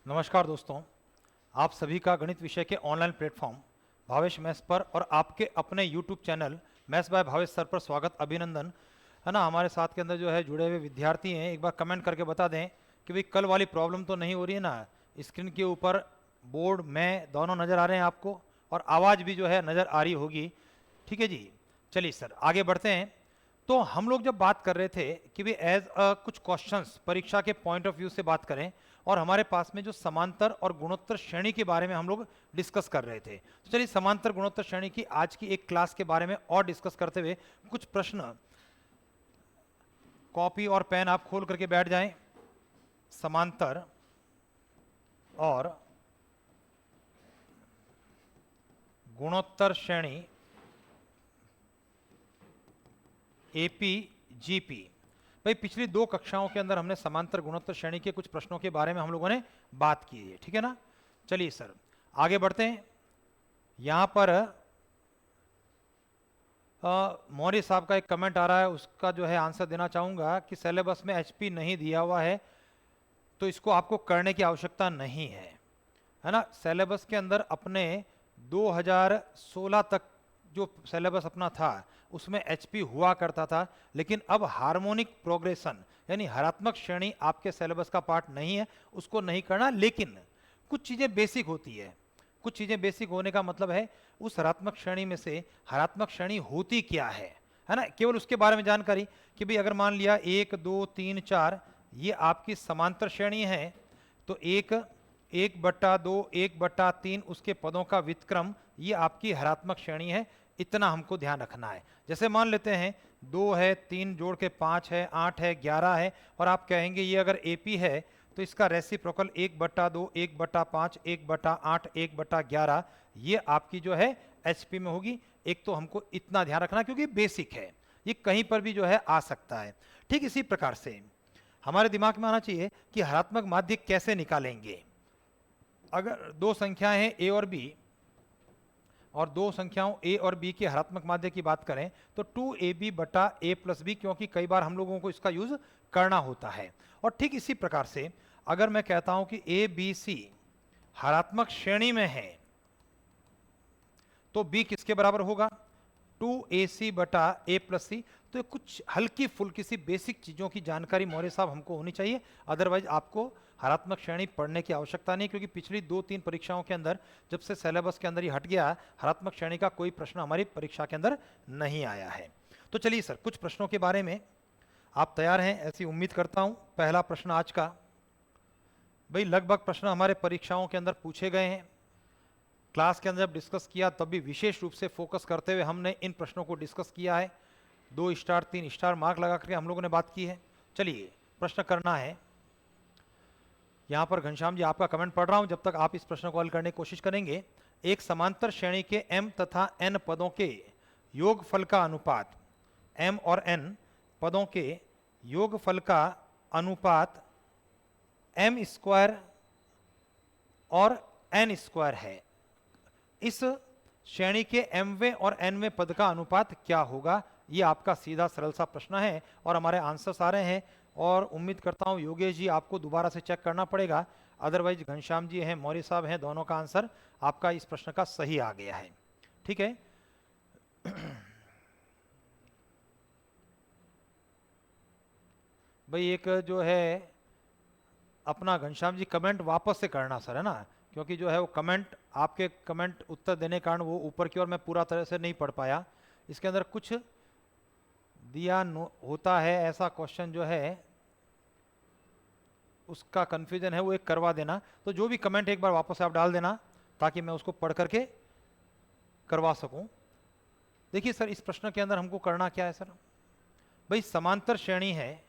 नमस्कार दोस्तों, आप सभी का गणित विषय के ऑनलाइन प्लेटफॉर्म भावेश मैथ्स पर और आपके अपने YouTube channel maths by Bhavesh sir पर स्वागत अभिनंदन है ना। हमारे साथ के अंदर जो है जुड़े हुए विद्यार्थी हैं, एक बार कमेंट करके बता दें कि भाई कल वाली प्रॉब्लम तो नहीं हो रही है ना। स्क्रीन के ऊपर बोर्ड में दोनों नज़र आ रहे हैं आपको और आवाज़ भी जो है नज़र आ रही होगी। ठीक है जी, चलिए सर आगे बढ़ते हैं। तो हम लोग जब बात कर रहे थे कि भी एज कुछ क्वेश्चंस परीक्षा के पॉइंट ऑफ व्यू से बात करें और हमारे पास में जो समांतर और गुणोत्तर श्रेणी के बारे में हम लोग डिस्कस कर रहे थे, तो चलिए समांतर गुणोत्तर श्रेणी की आज की एक क्लास के बारे में और डिस्कस करते हुए कुछ प्रश्न, कॉपी और पेन आप खोल करके बैठ जाएं। समांतर और गुणोत्तर श्रेणी एपी जीपी। भाई पिछली दो कक्षाओं के अंदर हमने समांतर गुणोत्तर श्रेणी के कुछ प्रश्नों के बारे में हम लोगों ने बात की है, ठीक है ना। चलिए सर आगे बढ़ते हैं। यहां पर मौर्य साहब का एक कमेंट आ रहा है, उसका जो है आंसर देना चाहूंगा कि सिलेबस में एचपी नहीं दिया हुआ है तो इसको आपको करने की आवश्यकता नहीं है ना। सिलेबस के अंदर अपने 2016 तक जो सिलेबस अपना था उसमें एचपी हुआ करता था, लेकिन अब हार्मोनिक प्रोग्रेशन यानी हरात्मक श्रेणी आपके सिलेबस का पार्ट नहीं है, उसको नहीं करना। लेकिन कुछ चीज़ें बेसिक होती है, कुछ चीज़ें बेसिक होने का मतलब है उस हरात्मक श्रेणी में से हरात्मक श्रेणी होती क्या है ना, केवल उसके बारे में जानकारी कि भाई अगर मान लिया 1 2 3 4 ये आपकी समांतर श्रेणी है तो 1/2 1/3 उसके पदों का व्युत्क्रम ये आपकी हरात्मक श्रेणी है, इतना हमको ध्यान रखना है। जैसे मान लेते हैं 2 है, 3 जोड़ के 5 है, 8 है, 11 है और आप कहेंगे ये अगर एपी है तो इसका रेसिप्रोकल 1/2 1/5 1/8 1/11 ये आपकी जो है एचपी में होगी। एक तो हमको इतना ध्यान रखना क्योंकि बेसिक है, ये कहीं पर भी जो है आ सकता है। ठीक इसी प्रकार से हमारे दिमाग में आना चाहिए कि हरात्मक माध्य कैसे निकालेंगे। अगर दो संख्याएं हैं ए और बी और दो संख्याओं ए और बी के हरात्मक माध्य की बात करें तो 2ab बटा a प्लस बी, क्योंकि कई बार हम लोगों को इसका यूज करना होता है। और ठीक इसी प्रकार से अगर मैं कहता हूं कि ए बी सी हरात्मक श्रेणी में है तो b किसके बराबर होगा 2ac बटा a प्लस सी। तो कुछ हल्की फुल्की सी बेसिक चीजों की जानकारी मौर्य साहब हमको होनी चाहिए, अदरवाइज आपको हरात्मक श्रेणी पढ़ने की आवश्यकता नहीं, क्योंकि पिछली 2-3 परीक्षाओं के अंदर जब से सिलेबस के अंदर ही हट गया हरात्मक श्रेणी का कोई प्रश्न हमारी परीक्षा के अंदर नहीं आया है। तो चलिए सर कुछ प्रश्नों के बारे में, आप तैयार हैं ऐसी उम्मीद करता हूं। पहला प्रश्न आज का, भाई लगभग प्रश्न हमारे परीक्षाओं के अंदर पूछे गए हैं, क्लास के अंदर जब डिस्कस किया तब भी विशेष रूप से फोकस करते हुए हमने इन प्रश्नों को डिस्कस किया है। 2 स्टार 3 स्टार मार्क लगा करके हम लोगों ने बात की है। चलिए प्रश्न करना है। यहां पर घनश्याम जी आपका कमेंट पढ़ रहा हूं, जब तक आप इस प्रश्न को हल करने की कोशिश करेंगे। एक समांतर श्रेणी के m तथा n पदों के योगफल का अनुपात, m और n पदों के योगफल का अनुपात m स्क्वायर और n स्क्वायर है। इस श्रेणी के mवें और nवें पद का अनुपात क्या होगा, ये आपका सीधा सरल सा प्रश्न है और हमारे आंसर्स आ रहे हैं। और उम्मीद करता हूं योगेश जी आपको दोबारा से चेक करना पड़ेगा, अदरवाइज घनश्याम जी हैं, मौर्य साहब हैं, दोनों का आंसर आपका इस प्रश्न का सही आ गया है। ठीक है भाई एक जो है अपना घनश्याम जी कमेंट वापस से करना सर, है ना, क्योंकि जो है वो कमेंट आपके कमेंट उत्तर देने के कारण वो ऊपर की ओर मैं पूरा तरह से नहीं पढ़ पाया। इसके अंदर कुछ दिया होता है ऐसा क्वेश्चन जो है उसका कंफ्यूजन है, वो एक करवा देना। तो जो भी कमेंट एक बार वापस आप डाल देना ताकि मैं उसको पढ़ करके करवा सकूं। देखिए सर इस प्रश्न के अंदर हमको करना क्या है सर, भाई समांतर श्रेणी है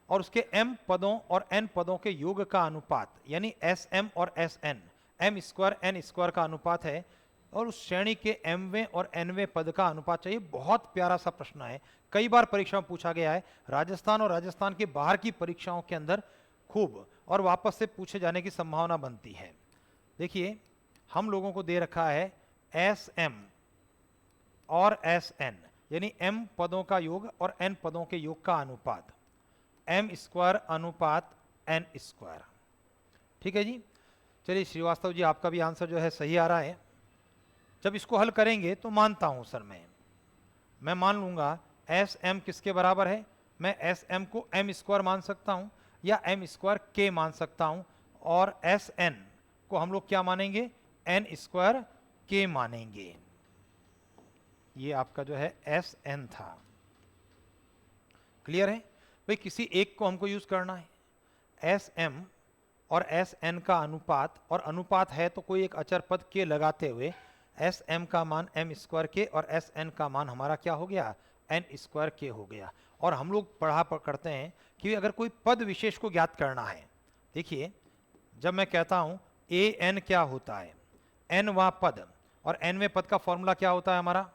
और उसके m पदों और n पदों के योग का अनुपात यानी sm और sn, m square n square का अनुपात है और उस श्रेणी के mवें और nवें पद का अनुपात चाहिए। बहुत प्यारा सा प्रश्न है, कई बार परीक्षा में पूछा गया है, राजस्थान और राजस्थान के बाहर की परीक्षाओं के अंदर खूब और वापस से पूछे जाने की संभावना बनती है। देखिए हम लोगों को दे रखा है sm और sn यानी m पदों का योग और n पदों के योग का अनुपात, m स्क्वायर अनुपात n स्क्वायर। ठीक है जी। चलिए श्रीवास्तव जी, आपका भी आंसर जो है सही आ रहा है। जब इसको हल करेंगे तो मानता हूं सर, मैं मान लूंगा एस एम किसके बराबर है। मैं एस एम को एम स्क्वायर मान सकता हूं या एम स्क्वायर के मान सकता हूं, और एस एन को हम लोग क्या मानेंगे, एन स्क्वायर के मानेंगे। ये आपका जो है एस एन था। क्लियर है भाई? किसी एक को हमको यूज करना है। एस एम और एस एन का अनुपात, और अनुपात है तो कोई एक अचर पद के लगाते हुए एस एम का मान एम स्क्वायर के और एस एन का मान हमारा क्या हो गया, एन स्क्वायर के हो गया। और हम लोग करते हैं कि अगर कोई पद विशेष को ज्ञात करना है, देखिए जब मैं कहता हूं ए एन क्या होता है, एन वा पद, और एनवें पद का फॉर्मूला क्या होता है हमारा,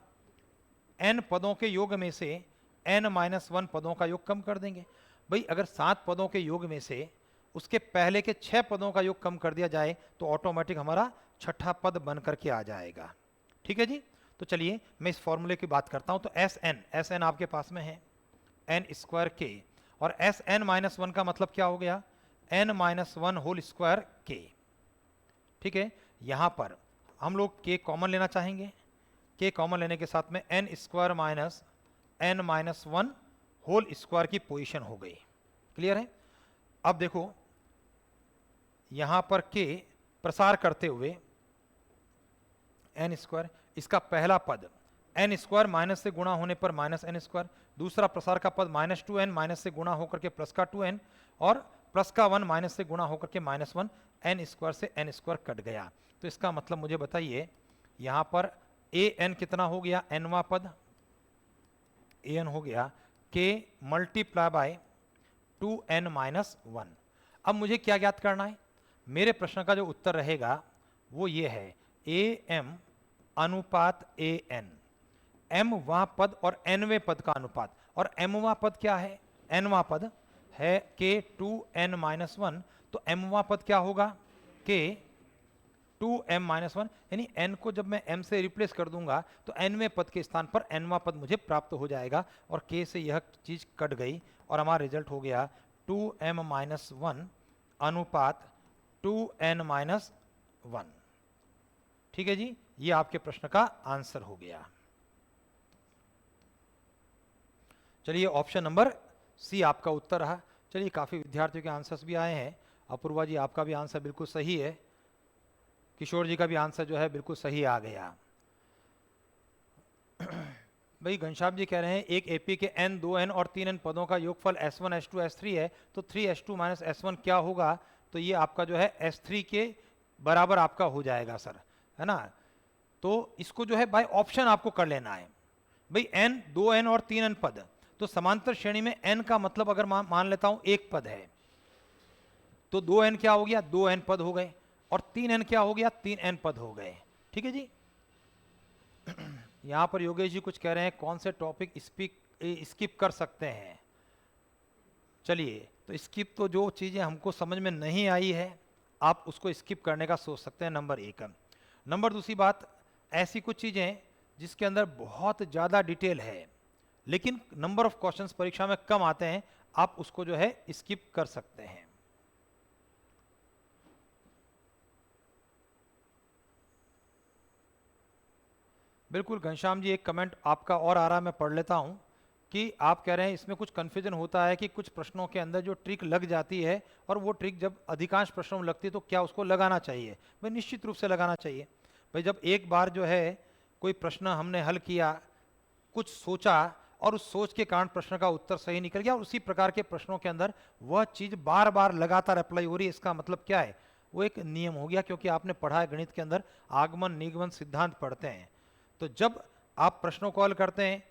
एन पदों के योग में से एन माइनस वन पदों का योग कम कर देंगे। भाई अगर 7 पदों के योग में से उसके पहले के 6 पदों का योग कम कर दिया जाए तो ऑटोमेटिक हमारा छठा पद बन करके आ जाएगा। ठीक है जी? तो चलिए मैं इस फॉर्मूले की बात करता हूं। तो एस एन आपके पास में है एन स्क्वायर के, और एस एन माइनस वन का मतलब क्या हो गया, N minus one whole square के। ठीक है, यहां पर हम लोग के कॉमन लेना चाहेंगे। के कॉमन लेने के साथ में N square minus N minus one whole square की पोजीशन हो गई। क्लियर है? अब देखो यहां पर के प्रसार करते हुए एन स्क्वायर, इसका पहला पद एन स्क्वायर माइनस से गुणा होने पर माइनस एन स्क्वायर, दूसरा प्रसार का पद माइनस टू एन माइनस से गुणा होकर के प्लस का टू एन, और प्लस का वन माइनस से गुणा होकर के माइनस वन, एन स्क्वायर से एन स्क्वायर कट गया। तो इसका मतलब मुझे बताइए यहां पर ए एन कितना हो गया, एनवा पद ए एन हो गया के multiply by two N minus one. अब मुझे क्या ज्ञात करना है, मेरे प्रश्न का जो उत्तर रहेगा वो ये है ए एम अनुपात ए एन, एम वह पद और एनवे पद का अनुपात। और एमवा पद क्या है, एनवा पद है के टू एन माइनस वन, तो एमवा पद क्या होगा, के टू एम माइनस वन, यानी एन को जब मैं एम से रिप्लेस कर दूंगा तो एनवे पद के स्थान पर एनवा पद मुझे प्राप्त हो जाएगा, और के से यह चीज कट गई और हमारा रिजल्ट हो गया टू एम माइनस वन अनुपात टू एन माइनस वन। ठीक है जी, ये आपके प्रश्न का आंसर हो गया। चलिए ऑप्शन नंबर सी आपका उत्तर रहा। चलिए काफी विद्यार्थियों के आंसर्स भी आए हैं। अपूर्वा जी आपका भी आंसर बिल्कुल सही है, किशोर जी का भी आंसर जो है बिल्कुल सही आ गया। भाई घनश्याम जी कह रहे हैं एक एपी के एन, 2n और 3n पदों का योगफल s1 s2 s3 है, तो 3s2 माइनस s1 क्या होगा, तो ये आपका जो है s3 के बराबर आपका हो जाएगा सर, है ना। तो इसको जो है बाय ऑप्शन आपको कर लेना है। भाई n, 2n और 3n पद, तो समांतर श्रेणी में n का मतलब अगर मान लेता हूं एक पद है, तो 2n क्या हो गया, 2n पद हो गए, और 3n क्या हो गया, 3n पद हो गए। ठीक है जी। यहां पर योगेश जी कुछ कह रहे हैं कौन से टॉपिक स्किप कर सकते हैं। चलिए तो स्किप तो जो चीजें हमको समझ में नहीं आई है आप उसको स्किप करने का सोच सकते हैं, नंबर एक। नंबर दूसरी बात, ऐसी कुछ चीजें जिसके अंदर बहुत ज्यादा डिटेल है लेकिन नंबर ऑफ क्वेश्चंस परीक्षा में कम आते हैं, आप उसको जो है स्किप कर सकते हैं। बिल्कुल घनश्याम जी, एक कमेंट आपका और आ रहा है, मैं पढ़ लेता हूं कि आप कह रहे हैं इसमें कुछ कन्फ्यूजन होता है कि कुछ प्रश्नों के अंदर जो ट्रिक लग जाती है और वो ट्रिक जब अधिकांश प्रश्नों में लगती है तो क्या उसको लगाना चाहिए। भाई निश्चित रूप से लगाना चाहिए। भाई जब एक बार जो है कोई प्रश्न हमने हल किया, कुछ सोचा और उस सोच के कारण प्रश्न का उत्तर सही निकल गया और उसी प्रकार के प्रश्नों के अंदर वह चीज बार बार लगातार अप्लाई हो रही है, इसका मतलब क्या है, वो एक नियम हो गया। क्योंकि आपने पढ़ा है गणित के अंदर आगमन निगमन सिद्धांत पढ़ते हैं, तो जब आप प्रश्नों को हल करते हैं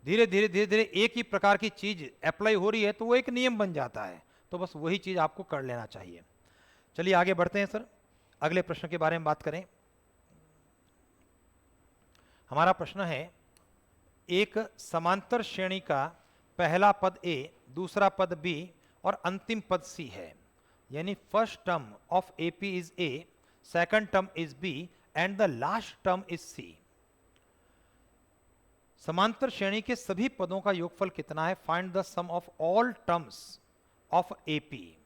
धीरे धीरे एक ही प्रकार की चीज अप्लाई हो रही है तो वो एक नियम बन जाता है। तो बस वही चीज आपको कर लेना चाहिए। चलिए आगे बढ़ते हैं सर, अगले प्रश्न के बारे में बात करें। हमारा प्रश्न है एक समांतर श्रेणी का पहला पद ए, दूसरा पद बी और अंतिम पद सी है, यानी first term of AP is A, second term is B and the last term is C. समांतर श्रेणी के सभी पदों का योगफल कितना है, find the sum of all terms of AP.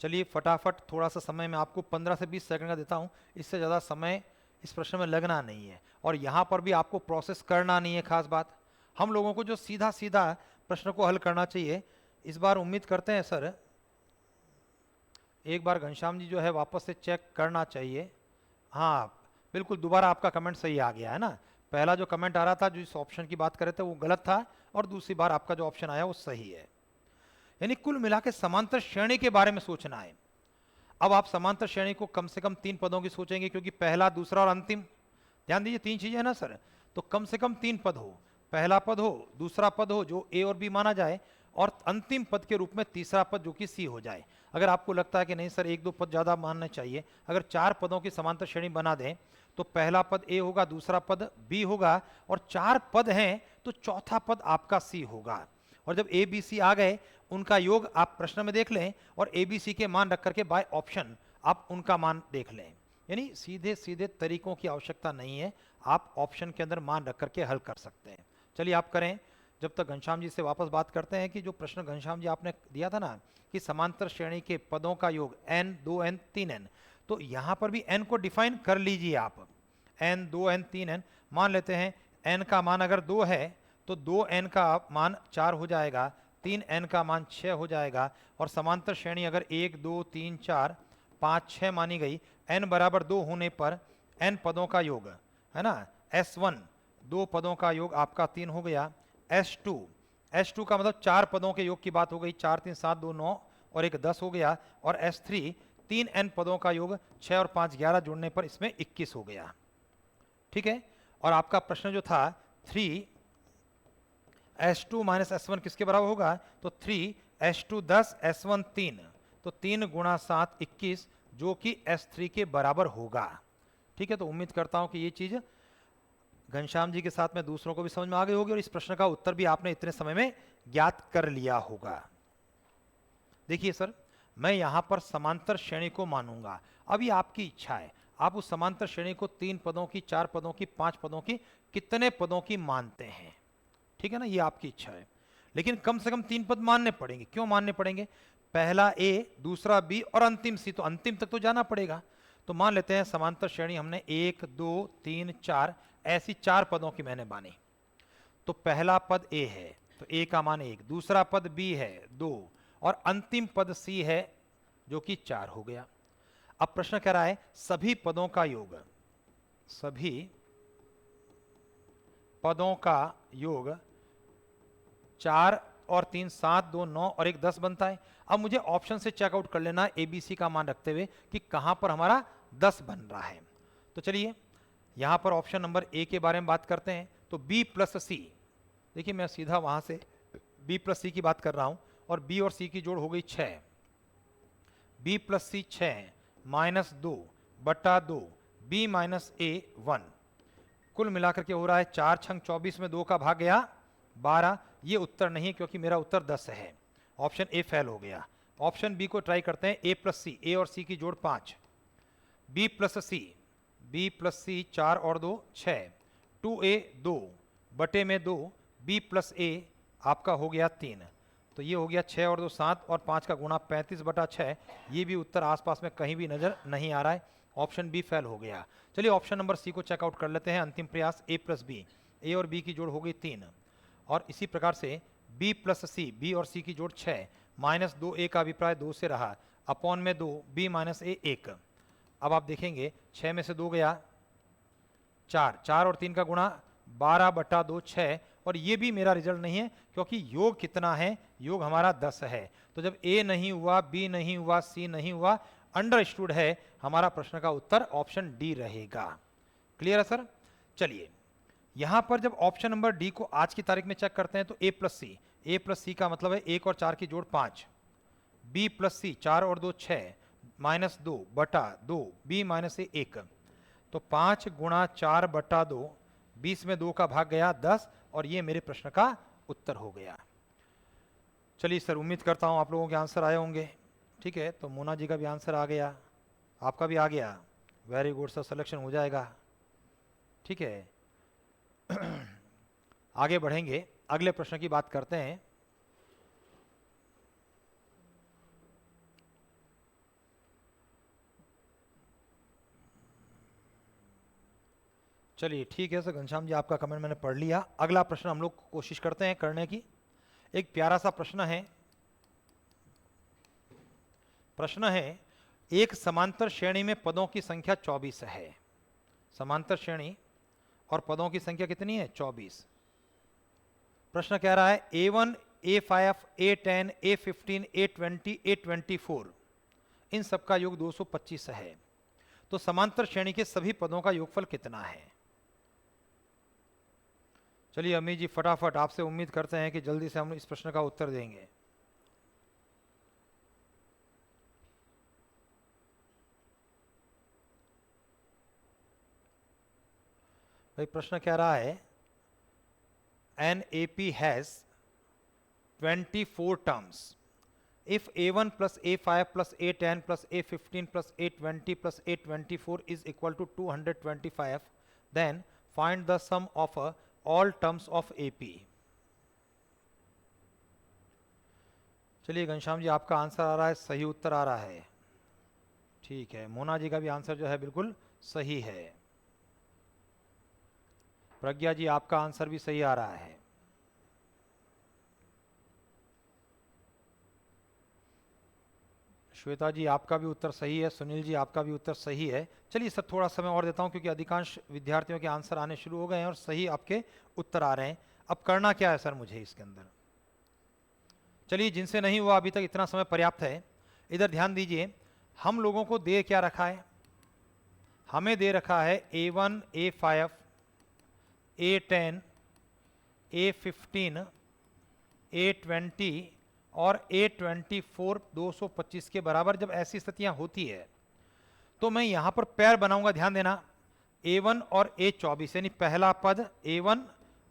चलिए फटाफट थोड़ा सा समय मैं आपको 15 से 20 सेकंड का देता हूँ, इससे ज़्यादा समय इस प्रश्न में लगना नहीं है और यहाँ पर भी आपको प्रोसेस करना नहीं है। खास बात, हम लोगों को जो सीधा सीधा प्रश्न को हल करना चाहिए। इस बार उम्मीद करते हैं सर एक बार घनश्याम जी जो है वापस से चेक करना चाहिए। हाँ बिल्कुल, दोबारा आपका कमेंट सही आ गया है ना। पहला जो कमेंट आ रहा था जो इस ऑप्शन की बात कर रहे थे वो गलत था और दूसरी बार आपका जो ऑप्शन आया वो सही है। यानी कुल मिला के समांतर श्रेणी के बारे में सोचना है। अब आप समांतर श्रेणी को कम से कम 3 पदों की सोचेंगे क्योंकि पहला, दूसरा और अंतिम, ध्यान दीजिए 3 चीजें है ना सर, तो कम से कम 3 पद हो, पहला पद हो, दूसरा पद हो जो ए और बी माना जाए और अंतिम पद के रूप में तीसरा पद जो कि सी हो जाए। अगर आपको लगता है कि नहीं सर 1-2 पद ज्यादा मानने चाहिए, अगर 4 पदों की समांतर श्रेणी बना दें तो पहला पद ए होगा, दूसरा पद बी होगा और 4 पद हैं तो चौथा पद आपका सी होगा। और जब ए बी सी आ गए उनका योग आप प्रश्न में देख लें और ए बी सी के मान रख करके बाय ऑप्शन आप उनका मान देख लें। यानी सीधे सीधे तरीकों की आवश्यकता नहीं है, आप ऑप्शन के अंदर मान रख करके हल कर सकते हैं। चलिए आप करें। जब तक घनश्याम जी से वापस बात करते हैं कि जो प्रश्न घनश्याम जी आपने दिया था ना कि समांतर श्रेणी के पदों का योग n, 2n, 3n, तो यहां पर भी n को डिफाइन कर लीजिए आप। n, 2n, 3n मान लेते हैं। n का मान अगर 2 है तो 2n का मान 4 हो जाएगा, 3n का मान 6 हो जाएगा और समांतर श्रेणी अगर 1, 2, 3, 4, 5, 6 मानी गई, n बराबर 2 होने पर n पदों का योग है ना, S1 2 पदों का योग आपका 3 हो गया, S2 का मतलब 4 पदों के योग की बात हो गई, 4, 3, 7, 2, 9 और 1 10 हो गया और S3 3n पदों का योग 6 और 5 11 जोड़ने पर इसमें 21 हो गया। ठीक है, और आपका प्रश्न जो था 3S2 माइनस S1 किसके बराबर होगा, तो 3S2 10, S1 3, तो 3 गुणा 7 21 जो कि S3 के बराबर होगा। ठीक है, तो उम्मीद करता हूं कि ये चीज घनश्याम जी के साथ में दूसरों को भी समझ में आ गई होगी और इस प्रश्न का उत्तर भी आपने इतने समय में ज्ञात कर लिया होगा। देखिए सर, मैं यहां पर समांतर श्रेणी को मानूंगा। अभी आपकी इच्छा है, आप उस समांतर श्रेणी को 3 पदों की, 4 पदों की, 5 पदों की, कितने पदों की मानते हैं। ठीक है ना, ये आपकी इच्छा है, लेकिन कम से कम 3 पद मानने पड़ेंगे। क्यों मानने पड़ेंगे, पहला ए, दूसरा बी और अंतिम सी, तो अंतिम तक तो जाना पड़ेगा। तो मान लेते हैं समांतर श्रेणी हमने 1, 2, 3, 4 ऐसी 4 पदों की मैंने मानी। तो पहला पद ए है तो ए का मान 1, दूसरा पद बी है 2 और अंतिम पद सी है जो कि 4 हो गया। अब प्रश्न कह रहा है सभी पदों का योग, सभी पदों का योग 4 और 3 7, 2 9 और 1 10 बनता है। अब मुझे ऑप्शन से चेकआउट कर लेना ए बी सी का मान रखते हुए कि कहां पर हमारा 10 बन रहा है। तो चलिए यहां पर ऑप्शन नंबर ए के बारे में बात करते हैं। तो बी प्लस सी, देखिए मैं सीधा वहां से बी प्लस सी की बात कर रहा हूं और बी और सी की जोड़ हो गई 6, बी प्लस सी 6 माइनस 2 बटा 2 बी माइनस ए 1, कुल मिलाकर के हो रहा है 4 छंग 24 में 2 का भाग गया 12। ये उत्तर नहीं है क्योंकि मेरा उत्तर 10 है, ऑप्शन ए फेल हो गया। ऑप्शन बी को ट्राई करते हैं, ए प्लस सी, ए और सी की जोड़ 5, बी प्लस सी, बी प्लस सी 4 और 2 6, 2a 2 बटे में 2 बी प्लस ए आपका हो गया 3, तो ये हो गया 6 और 2 7 और 5 का गुणा 35 बटा 6। ये भी उत्तर आसपास में कहीं भी नजर नहीं आ रहा है, ऑप्शन बी फेल हो गया। चलिए ऑप्शन नंबर सी को चेकआउट कर लेते हैं। अंतिम प्रयास ए प्लस बी, ए और बी की जोड़ हो गई 3 और इसी प्रकार से बी प्लस सी, बी और सी की जोड़ 6 माइनस 2 ए का अभिप्राय 2 से रहा अपॉन में 2 बी माइनस ए 1। अब आप देखेंगे 6 में से 2 गया 4, 4 और 3 का गुणा 12 बटा 2 6 और ये भी मेरा रिजल्ट नहीं है क्योंकि योग कितना है, योग हमारा 10 है। तो जब ए नहीं हुआ, बी नहीं हुआ, सी नहीं हुआ, अंडरस्टूड है हमारा प्रश्न का उत्तर ऑप्शन डी रहेगा। क्लियर है सर। चलिए यहां पर जब ऑप्शन नंबर डी को आज की तारीख में चेक करते हैं तो ए प्लस सी, ए प्लस सी का मतलब है 1 और 4 की जोड़ 5, बी प्लस सी 4 और 2 6 माइनस 2 बटा 2 बी माइनस ए 1, तो 5 गुणा 4 बटा 2, 20 में 2 का भाग गया 10 और ये मेरे प्रश्न का उत्तर हो गया। चलिए सर, उम्मीद करता हूं आप लोगों के आंसर आए होंगे। ठीक है, तो मोना जी का भी आंसर आ गया, आपका भी आ गया, वेरी गुड सर, सिलेक्शन हो जाएगा। ठीक है आगे बढ़ेंगे, अगले प्रश्न की बात करते हैं। चलिए ठीक है सर, घनश्याम जी आपका कमेंट मैंने पढ़ लिया। अगला प्रश्न हम लोग कोशिश करते हैं करने की। एक प्यारा सा प्रश्न है। प्रश्न है, एक समांतर श्रेणी में पदों की संख्या 24 है। समांतर श्रेणी और पदों की संख्या कितनी है? 24। प्रश्न कह रहा है A1, A5, A10, A15, A20, A24 इन सब का योग 225 है। तो समांतर श्रेणी के सभी पदों का योगफल कितना है? चलिए अमित जी फटाफट, आपसे उम्मीद करते हैं कि जल्दी से हम इस प्रश्न का उत्तर देंगे। भाई प्रश्न कह रहा है an AP has 24 terms. If A1 plus A5 plus A10 plus A15 plus A20 plus A24 is equal to 225, then find the sum of all terms of AP. चलिए घनश्याम जी आपका आंसर आ रहा है, सही उत्तर आ रहा है। ठीक है, मोना जी का भी आंसर जो है बिल्कुल सही है। प्रज्ञा जी आपका आंसर भी सही आ रहा है। श्वेता जी आपका भी उत्तर सही है। सुनील जी आपका भी उत्तर सही है। चलिए सर थोड़ा समय और देता हूं क्योंकि अधिकांश विद्यार्थियों के आंसर आने शुरू हो गए हैं और सही आपके उत्तर आ रहे हैं। अब करना क्या है सर मुझे इसके अंदर? चलिए जिनसे नहीं हुआ अभी तक, इतना समय पर्याप्त है। इधर ध्यान दीजिए, हम लोगों को दे क्या रखा है? हमें दे रखा है A1, A5, A10, A15, A20 और A24 225 के बराबर। जब ऐसी स्थितियां होती है तो मैं यहां पर पैर बनाऊंगा। ध्यान देना, A1 और A24 यानी पहला पद A1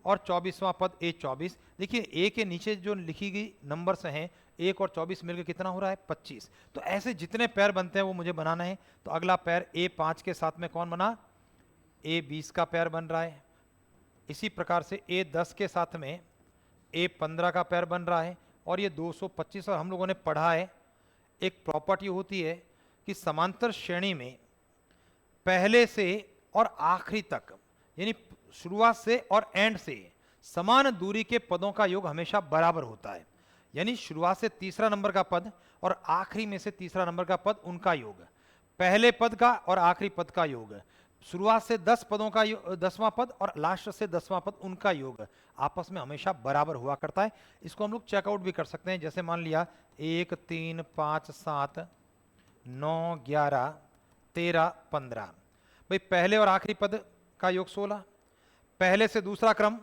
और 24वां पद A24। देखिए A के नीचे जो लिखी गई नंबर्स हैं 1 और 24 मिलकर कितना हो रहा है? 25। तो ऐसे जितने पैर बनते हैं वो मुझे बनाना है। तो अगला पैर A5 के साथ में कौन बना? A20 का पैर बन रहा है। इसी प्रकार से A10 के साथ में A15 का पैर बन रहा है और ये 225। और हम लोगों ने पढ़ा है एक प्रॉपर्टी होती है कि समांतर श्रेणी में पहले से और आखिरी तक यानी शुरुआत से और एंड से समान दूरी के पदों का योग हमेशा बराबर होता है। यानी शुरुआत से तीसरा नंबर का पद और आखिरी में से तीसरा नंबर का पद, उनका योग, पहले पद का और आखिरी पद का योग, शुरुआत से 10 पदों का 10वां पद और लास्ट से 10वां पद, उनका योग आपस में हमेशा बराबर हुआ करता है। इसको हम लोग चेकआउट भी कर सकते हैं। जैसे मान लिया 1, 3, 5, 7, 9, 11, 13, 15। भाई पहले और आखिरी पद का योग 16, पहले से दूसरा क्रम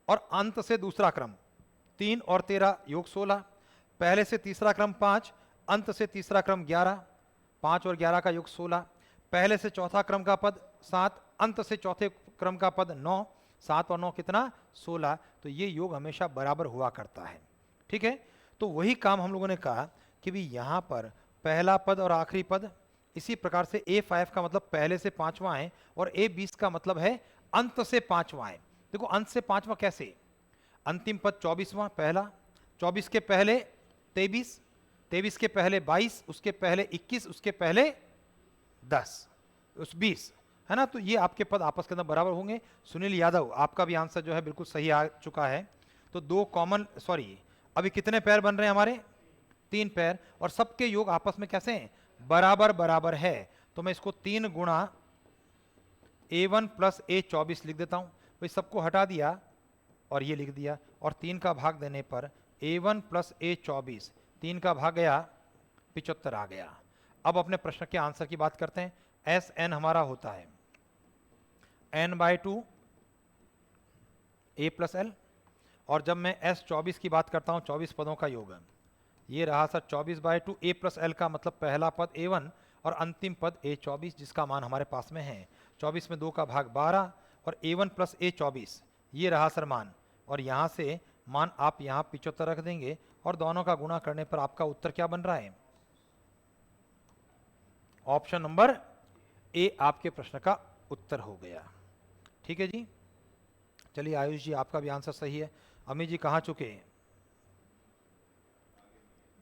और अंत से दूसरा क्रम 3 और 13 योग 16, पहले से तीसरा क्रम 5, अंत से तीसरा क्रम 11, 5 और 11 का योग 16, पहले से चौथा क्रम का पद 7, अंत से चौथे क्रम का पद 9, 7 और 9 कितना? 16। तो ये योग हमेशा बराबर हुआ करता है। ठीक है, तो वही काम हम लोगों ने कहा कि भी यहां पर पहला पद और आखिरी पद, इसी प्रकार से A5 का मतलब पहले से 5वां है और A20 का मतलब है अंत से 5वां है। देखो अंत से 5वां कैसे? अंतिम पद 24वां पहला, 24 के पहले 23, 23 के पहले 22, उसके पहले 21, उसके पहले 10, उस 20 है ना। तो ये आपके पद आपस के अंदर बराबर होंगे। सुनील यादव आपका भी आंसर जो है बिल्कुल सही आ चुका है। तो दो कॉमन, सॉरी, अभी कितने पैर बन रहे हैं हमारे? 3 पैर, और सबके योग आपस में कैसे हैं? बराबर बराबर है। तो मैं इसको 3 गुणा A1 प्लस A24 लिख देता हूं। भाई सबको हटा दिया और ये लिख दिया, और 3 का भाग देने पर A1 प्लस A24, 3 का भाग गया 75 आ गया। अब अपने प्रश्न के आंसर की बात करते हैं। Sn हमारा होता है n/2 A प्लस L, और जब मैं S24 की बात करता हूं 24 पदों का योग, ये रहा सर 24/2 A प्लस L का मतलब पहला पद A1 और अंतिम पद A24 जिसका मान हमारे पास में है 24 में 2 का भाग 12 और A1 प्लस A24 ये रहा सर मान, और यहाँ से मान आप यहाँ 75 रख देंगे और दोनों का गुणा करने पर आपका उत्तर क्या बन रहा है? ऑप्शन नंबर ए आपके प्रश्न का उत्तर हो गया। ठीक है जी, चलिए आयुष जी आपका भी आंसर सही है। अमित जी कहाँ चुके?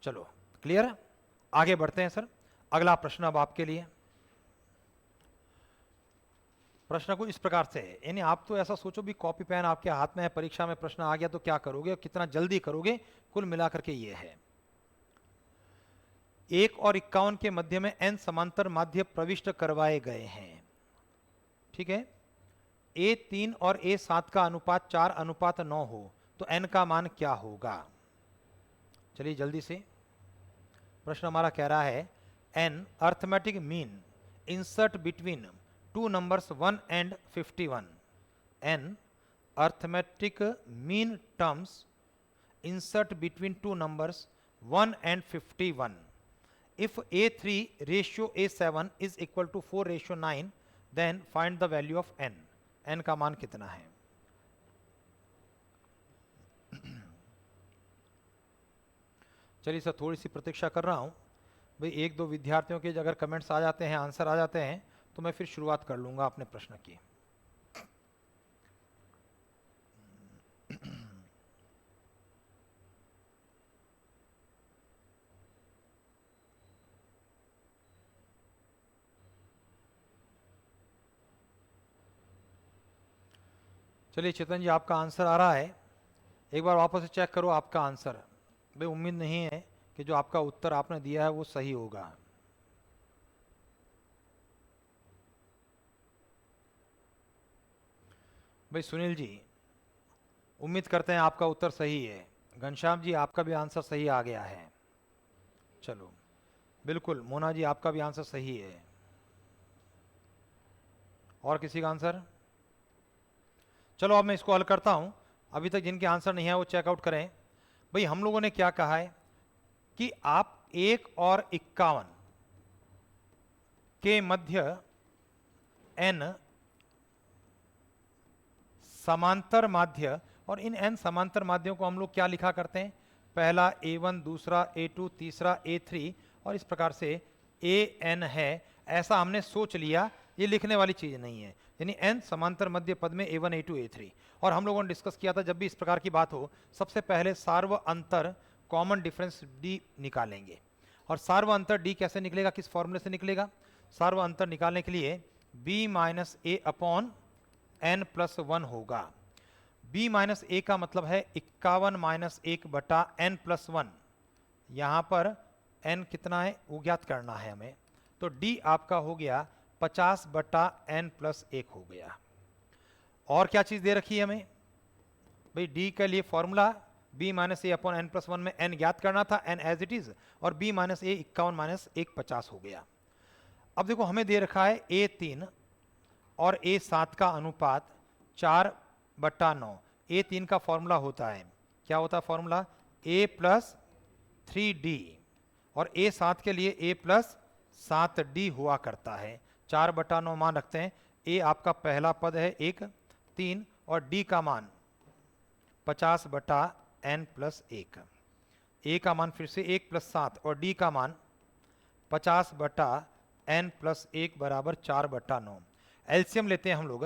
चलो क्लियर है, आगे बढ़ते हैं सर। अगला प्रश्न अब आपके लिए। प्रश्न को इस प्रकार से है, यानी आप तो ऐसा सोचो भी कॉपी पेन आपके हाथ में है, परीक्षा में प्रश्न आ गया तो क्या करोगे और कितना जल्दी करोगे, कुल मिलाकर के ये है 1 और 51 के मध्य में n समांतर माध्य प्रविष्ट करवाए गए हैं। ठीक है, A3 और A7 का अनुपात 4:9 हो तो n का मान क्या होगा। चलिए जल्दी से, प्रश्न हमारा कह रहा है n arithmetic mean insert between two numbers 1 and 51, n arithmetic mean terms insert between two numbers 1 and 51. If A3 ratio A7 is equal to 4 ratio 9, then find the value of n. n का मान कितना है। चलिए sir थोड़ी सी प्रतीक्षा कर रहा हूं भाई, एक दो विद्यार्थियों के अगर कमेंट्स आ जाते हैं, आंसर आ जाते हैं तो मैं फिर शुरुआत कर लूंगा अपने प्रश्न की। चलिए चेतन जी, आपका आंसर आ रहा है, एक बार वापस से चेक करो आपका आंसर। भाई उम्मीद नहीं है कि जो आपका उत्तर आपने दिया है वो सही होगा। भाई सुनील जी, उम्मीद करते हैं आपका उत्तर सही है। घनश्याम जी, आपका भी आंसर सही आ गया है। चलो बिल्कुल, मोना जी आपका भी आंसर सही है। और किसी का आंसर? चलो अब मैं इसको हल करता हूं, अभी तक जिनके आंसर नहीं है वो चेकआउट करें। भाई हम लोगों ने क्या कहा है कि आप 1 और 51 के मध्य n समांतर माध्य, और इन n समांतर माध्यों को हम लोग क्या लिखा करते हैं, पहला A1, दूसरा A2, तीसरा A3 और इस प्रकार से AN है, ऐसा हमने सोच लिया। ये लिखने वाली चीज नहीं है, यानी n समांतर मध्य पद में A1, A2, A3। और हम लोगों ने डिस्कस किया था जब भी इस प्रकार की बात हो सबसे पहले सार्व अंतर कॉमन डिफरेंस D निकालेंगे। और सार्व अंतर D कैसे निकलेगा, किस फॉर्मूले से निकलेगा? सार्व अंतर निकालने के लिए B minus A upon n plus 1 होगा। b माइनस ए का मतलब है 51 माइनस 1 बटा n प्लस 1। यहां पर n कितना है वो ज्ञात करना है हमें, तो d आपका हो गया 50 बटा n प्लस 1 हो गया। और क्या चीज दे रखी है हमें भाई, d के लिए फॉर्मूला b माइनस ए अपॉन n प्लस 1 में n ज्ञात करना था, n एज इट इज, और b माइनस ए 51 माइनस 1 50 हो गया। अब देखो हमें दे रखा है A3 और A7 का अनुपात 4/9। A3 का फॉर्मूला होता है, क्या होता है फॉर्मूला, A प्लस 3D, और A7 के लिए A प्लस 7D हुआ करता है। 4/9 मान रखते हैं। A आपका पहला पद है 1, 3, और D का मान 50 बटा n प्लस 1। A का मान फिर से 1 प्लस 7 और D का मान 50 बटा n प्लस 1 बराबर 4/9। एलसीएम लेते हैं हम लोग,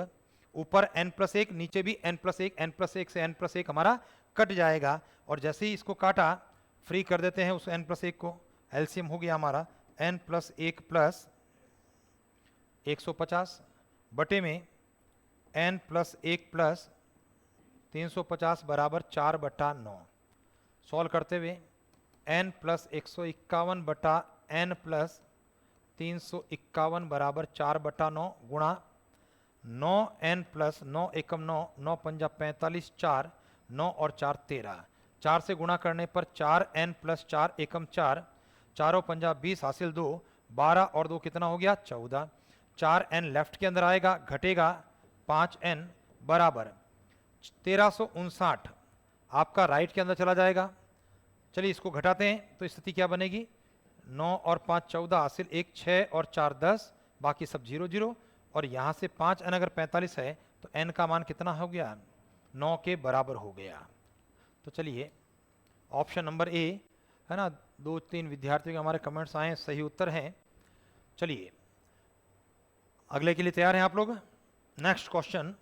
ऊपर n प्लस 1, नीचे भी n प्लस 1, n प्लस 1 से n प्लस 1 हमारा कट जाएगा, और जैसे ही इसको काटा फ्री कर देते हैं उस n प्लस 1 को। एलसीएम हो गया हमारा n प्लस 1 प्लस 150 बटे में n प्लस 1 प्लस 350 बराबर 4/9। सॉल्व करते हुए n प्लस 151 बटा n प्लस 351 बराबर 4/9 गुणा 9n प्लस 9 एकम 9, 9 पंजा 45, 4, 9 और 4 13। 4 से गुणा करने पर 4n प्लस 4 एकम 4, 4 पंजा 20 हासिल 2, 12 और 2 कितना हो गया 14। 4n लेफ्ट के अंदर आएगा, घटेगा 5n बराबर 1359 आपका राइट के अंदर चला जाएगा। चलिए इसको घटाते हैं तो स्थिति क्या बनेगी, 9 और 5 14 हासिल 1 6 और 4 10, बाकी सब 0 0, और यहाँ से 5n अगर 45 है तो n का मान कितना हो गया, 9 के बराबर हो गया। तो चलिए ऑप्शन नंबर ए है ना, 2-3 विद्यार्थियों के हमारे कमेंट्स आए, सही उत्तर हैं। चलिए अगले के लिए तैयार हैं आप लोग। नेक्स्ट क्वेश्चन,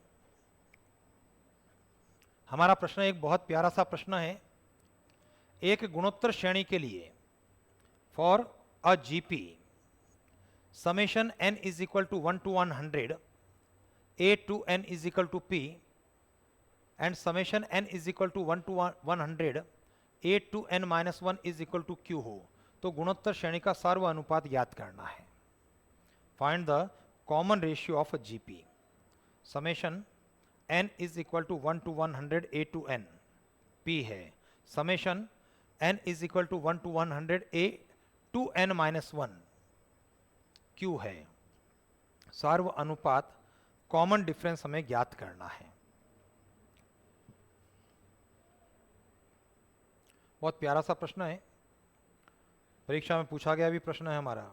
हमारा प्रश्न एक बहुत प्यारा सा प्रश्न है। एक गुणोत्तर श्रेणी के लिए for a GP summation n is equal to 1 to 100 a to n is equal to p and summation n is equal to 1 to 100 a to n minus 1 is equal to q हो तो गुणोत्तर श्रेणी का सार्व अनुपात ज्ञात करना है. Find the common ratio of GP. Summation n is equal to 1 to 100 a to n p है. Summation n is equal to 1 to 100 a to n minus 1 q है. सार्व अनुपात कॉमन डिफरेंस हमें ज्ञात करना है. बहुत प्यारा सा प्रश्न है, परीक्षा में पूछा गया भी प्रश्न है हमारा.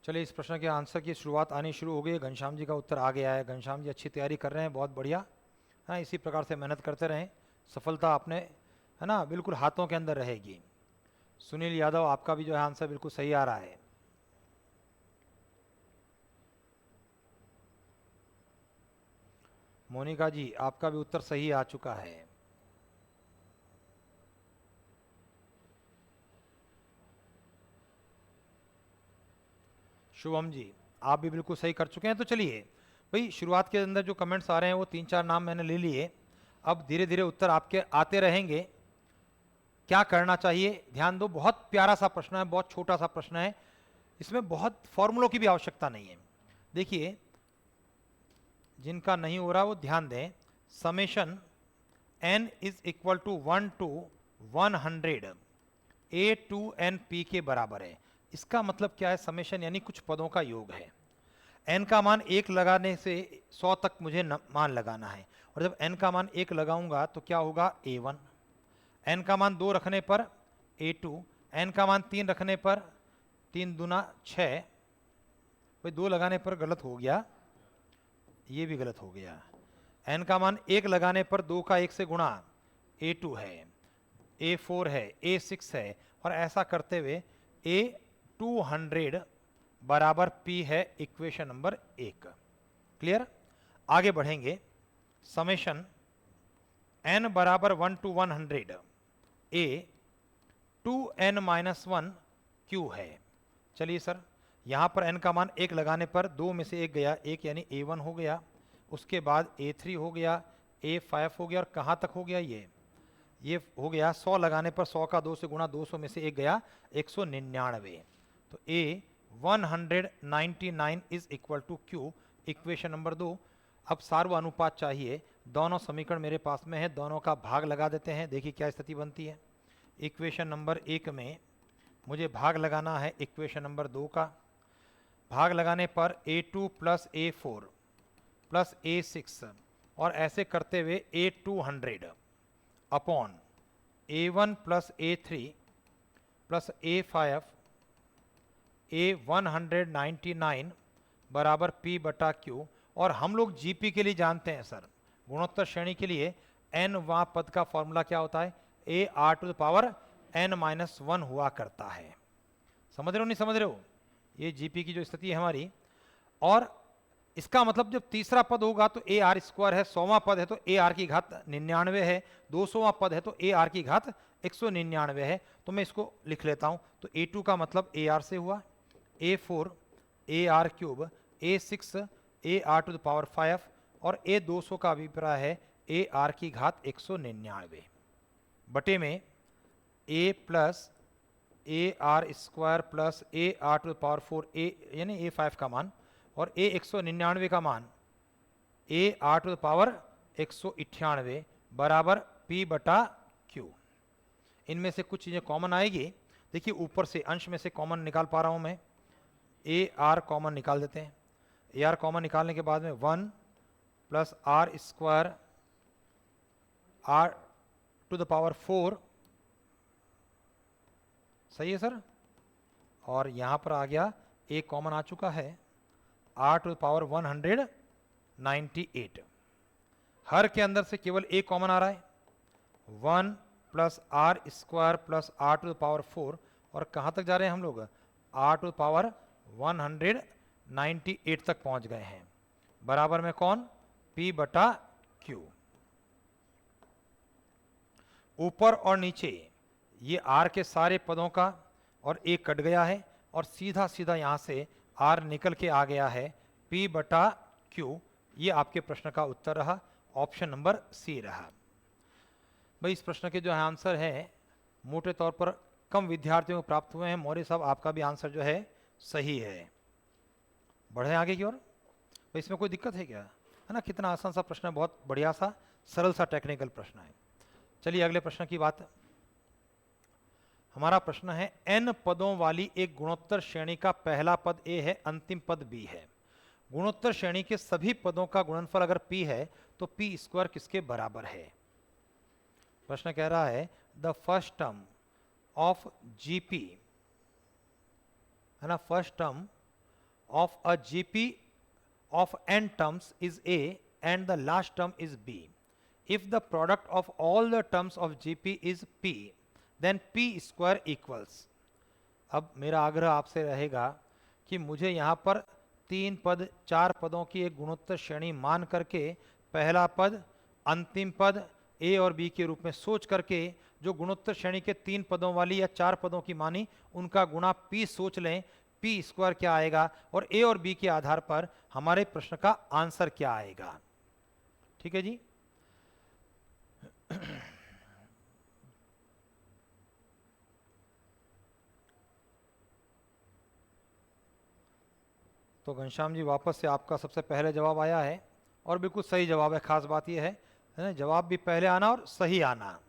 चलिए इस प्रश्न के आंसर की शुरुआत आनी शुरू हो गई है. घनश्याम जी का उत्तर आ गया है. घनश्याम जी अच्छी तैयारी कर रहे हैं, बहुत बढ़िया. हाँ, इसी प्रकार से मेहनत करते रहें, सफलता अपने है ना बिल्कुल हाथों के अंदर रहेगी. सुनील यादव, आपका भी जो है आंसर बिल्कुल सही आ रहा है. मोनिका जी, आपका भी उत्तर सही आ चुका है. शुभम जी, आप भी बिल्कुल सही कर चुके हैं. तो चलिए भाई, शुरुआत के अंदर जो कमेंट्स आ रहे हैं वो 3-4 नाम मैंने ले लिए. अब धीरे धीरे उत्तर आपके आते रहेंगे. क्या करना चाहिए, ध्यान दो. बहुत प्यारा सा प्रश्न है, बहुत छोटा सा प्रश्न है, इसमें बहुत फॉर्मूलों की भी आवश्यकता नहीं है. देखिए, जिनका नहीं हो रहा वो ध्यान दें. Summation n is equal to 1 to 100 a to n p के बराबर है. इसका मतलब क्या है, समेशन यानी कुछ पदों का योग है. n का मान 1 लगाने से 100 तक मुझे मान लगाना है, और जब n का मान 1 लगाऊंगा तो क्या होगा, a1. n का मान 2 रखने पर a2. n का मान 3 रखने पर 3 दूना 6. भाई 2 लगाने पर गलत हो गया, ये भी गलत हो गया. n का मान 1 लगाने पर 2 का 1 से गुणा a2 है, a4 है, a6 है, और ऐसा करते हुए a200 बराबर p है. Equation number 1. क्लियर. आगे बढ़ेंगे. समेशन n बराबर 1 to 100 a to n minus 1 q है. चलिए सर, यहाँ पर n का मान 1 लगाने पर 2 में से 1 गया, 1 यानी a1 हो गया. उसके बाद a3 हो गया, a5 हो गया, और कहाँ तक हो गया, ये हो गया 100 लगाने पर 100 का 2 से गुणा 200 में से 1 गया, 199. तो a199 is equal to q. Equation number 2. अब सार्व अनुपात चाहिए. दोनों समीकरण मेरे पास में है, दोनों का भाग लगा देते हैं. देखिए क्या स्थिति बनती है. इक्वेशन नंबर 1 में मुझे भाग लगाना है इक्वेशन नंबर 2 का. भाग लगाने पर a2 plus a4 plus a6, और ऐसे करते हुए a200 upon a1 plus a3 plus a5 a199 बराबर p बटा q. और हम लोग जीपी के लिए जानते हैं सर, गुणोत्तर श्रेणी के लिए n वां पद का फॉर्मूला क्या होता है, a r to the power n-1 हुआ करता है. समझ रहे हो नहीं समझ रहे हो, ये जीपी की जो स्थिति है हमारी. और इसका मतलब जब तीसरा पद होगा तो ए आर स्क्वायर है, 100वां पद है तो ए आर की घात 99 है, 200वां पद है तो ए आर की घात 199 है. तो मैं इसको लिख लेता हूं. तो a2 का मतलब ए आर से हुआ, a4 A R cube, a6 A R to the power 5, और a200 का अभिप्राय है ए आर की घात 199 बटे में a plus A R square plus A R to the power 4 A यानी a5 का मान, और a 199 का मान a R to the power 198 बराबर p बटा q. इनमें से कुछ चीज़ें कॉमन आएगी. देखिए ऊपर से अंश में से कॉमन निकाल पा रहा हूं मैं, a r कॉमन निकाल देते हैं. ए आर कॉमन निकालने के बाद में 1 plus R square R to the power 4, सही है सर. और यहां पर आ गया a कॉमन आ चुका है, आर टू द पावर 198. हर के अंदर से केवल a कॉमन आ रहा है, 1 plus R square plus R to the power 4, और कहाँ तक जा रहे हैं हम लोग, आर टू द पावर 198 तक पहुंच गए हैं। बराबर में कौन? P बटा Q। ऊपर और नीचे ये R के सारे पदों का और एक कट गया है और सीधा सीधा यहां से R निकल के आ गया है P बटा Q। ये आपके प्रश्न का उत्तर रहा, ऑप्शन नंबर सी रहा। भाई इस प्रश्न के जो है आंसर है मोटे तौर पर कम विद्यार्थियों को प्राप्त हुए हैं। मौर्य साहब आपका भी आंसर जो है सही है। बढ़े आगे की ओर। भाई इसमें कोई दिक्कत है क्या? है ना, कितना आसान सा प्रश्न है, बहुत बढ़िया सा सरल सा टेक्निकल प्रश्न है। चलिए अगले प्रश्न की बात। हमारा प्रश्न है n पदों वाली एक गुणोत्तर श्रेणी का पहला पद a है, अंतिम पद b है। गुणोत्तर श्रेणी के सभी पदों का गुणनफल अगर p है तो p स्क्वायर किसके बराबर है? प्रश्न कह रहा है the first term of GP, है ना, first term of a GP of n terms is a and the last term is b. If the product of all the terms of gp is p, then p square equals। अब मेरा आग्रह आपसे रहेगा कि मुझे यहाँ पर 3 पद 4 पदों की एक गुणोत्तर श्रेणी मान करके पहला पद, अंतिम पद a और b के रूप में सोच करके जो गुणोत्तर श्रेणी के 3 पदों वाली या 4 पदों की मानी उनका गुणा p सोच लें, पी स्क्वायर क्या आएगा और ए और बी के आधार पर हमारे प्रश्न का आंसर क्या आएगा। ठीक है जी। तो घनश्याम जी वापस से आपका सबसे पहले जवाब आया है और बिल्कुल सही जवाब है। खास बात यह है जवाब भी पहले आना और सही आना।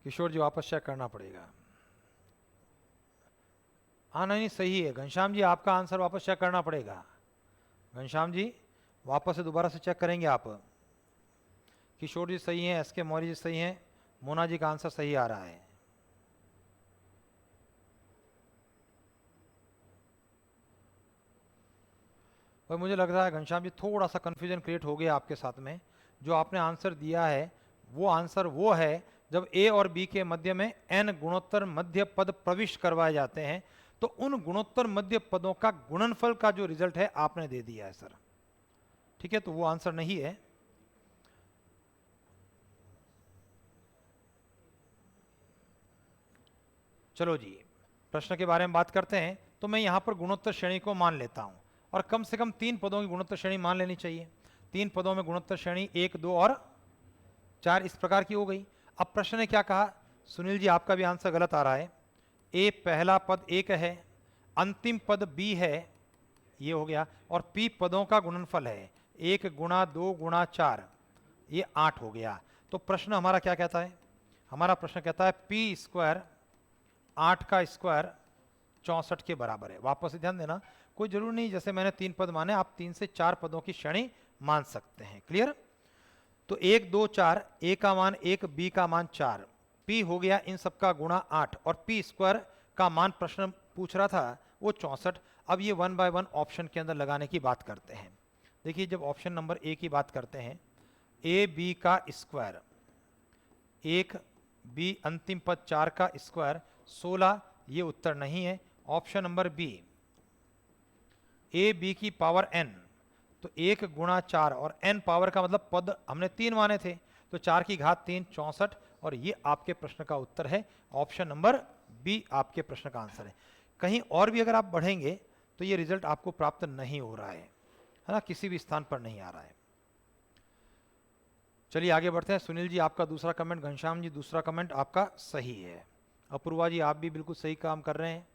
किशोर जी वापस चेक करना पड़ेगा। हाँ नहीं सही है। घनश्याम जी आपका आंसर वापस चेक करना पड़ेगा। घनश्याम जी वापस से दोबारा से चेक करेंगे आप। किशोर जी सही हैं, एस के मौर्य जी सही हैं, मोना जी का आंसर सही आ रहा है। और मुझे लग रहा है घनश्याम जी थोड़ा सा कंफ्यूजन क्रिएट हो गया आपके साथ में। जो आपने आंसर दिया है वो आंसर वो है जब ए और बी के मध्य में n गुणोत्तर मध्य पद प्रविष्ट करवाए जाते हैं तो उन गुणोत्तर मध्य पदों का गुणनफल का जो रिजल्ट है आपने दे दिया है सर। ठीक है, तो वो आंसर नहीं है। चलो जी प्रश्न के बारे में बात करते हैं। तो मैं यहां पर गुणोत्तर श्रेणी को मान लेता हूं और कम से कम 3 पदों की गुणोत्तर श्रेणी मान लेनी चाहिए। 3 पदों में गुणोत्तर श्रेणी 1, 2 और 4 इस प्रकार की हो गई। अब प्रश्न ने क्या कहा? सुनील जी आपका भी आंसर गलत आ रहा है। ए पहला पद 1 है, अंतिम पद b है, ये हो गया, और p पदों का गुणनफल है 1 गुणा 2 गुणा 4, ये 8 हो गया। तो प्रश्न हमारा क्या कहता है? हमारा प्रश्न कहता है p स्क्वायर 8 का स्क्वायर 64 के बराबर है। वापस ध्यान देना, कोई जरूर नहीं जैसे मैंने 3 पद माने आप 3 से 4 पदों की श्रेणी मान सकते हैं। क्लियर? तो 1, 2, 4, a का मान 1, b का मान 4, p हो गया इन सबका गुणा 8 और p स्क्वायर का मान प्रश्न पूछ रहा था वो 64। अब ये 1 बाय 1 ऑप्शन के अंदर लगाने की बात करते हैं। देखिए जब ऑप्शन नंबर ए की बात करते हैं, ए बी का स्क्वायर 1, b अंतिम पद 4 का स्क्वायर 16, ये उत्तर नहीं है। Option number B A B की पावर n, तो 1 गुणा 4 और n पावर का मतलब पद हमने 3 माने थे तो 4 की घात 3 64, और ये आपके प्रश्न का उत्तर है। ऑप्शन नंबर बी आपके प्रश्न का आंसर है। कहीं और भी अगर आप बढ़ेंगे तो ये रिजल्ट आपको प्राप्त नहीं हो रहा है ना, किसी भी स्थान पर नहीं आ रहा है। चलिए आगे बढ़ते हैं। सुनील जी आपका दूसरा कमेंट, घनश्याम जी दूसरा कमेंट आपका सही है, अपूर्वा जी आप भी बिल्कुल सही काम कर रहे हैं,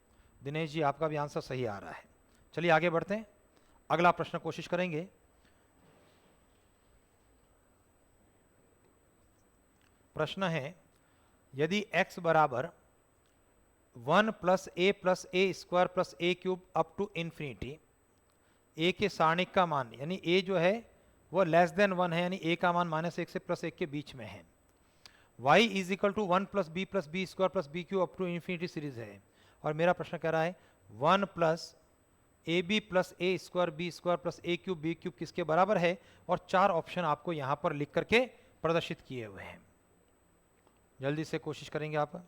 दिनेश जी आपका भी आंसर सही आ रहा है। चलिए आगे बढ़ते हैं, अगला प्रश्न कोशिश करेंगे। प्रश्न है यदि x बराबर 1 plus A square plus A cube up to infinity, a के सारणिक का मान यानी a जो है वो लेस देन 1 है, यानी a का मान -1 से +1 के बीच में है। y is equal to 1 plus B square plus B cube up to infinity series है। और मेरा प्रश्न कह रहा है 1 plus A B plus A square B square plus A cube B cube किसके बराबर है, और 4 ऑप्शन आपको यहां पर लिख करके प्रदर्शित किए हुए हैं। जल्दी से कोशिश करेंगे आप।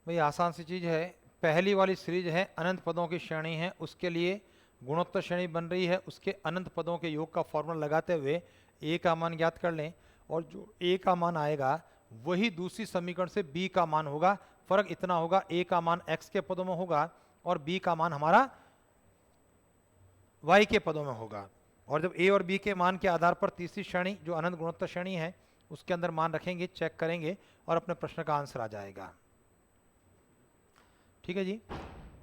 भाई आसान सी चीज है, पहली वाली सीरीज है अनंत पदों की श्रेणी है, उसके लिए गुणोत्तर श्रेणी बन रही है, उसके अनंत पदों के योग का फॉर्मूला लगाते हुए ए का मान ज्ञात कर लें, और जो ए का मान आएगा वही दूसरी समीकरण से बी का मान होगा। फर्क इतना होगा, ए का मान एक्स के पदों में होगा और बी का मान हमारा वाई के पदों में होगा। और जब ए और बी के मान के आधार पर तीसरी श्रेणी जो अनंत गुणोत्तर श्रेणी है उसके अंदर मान रखेंगे, चेक करेंगे और अपने प्रश्न का आंसर आ जाएगा। ठीक है जी।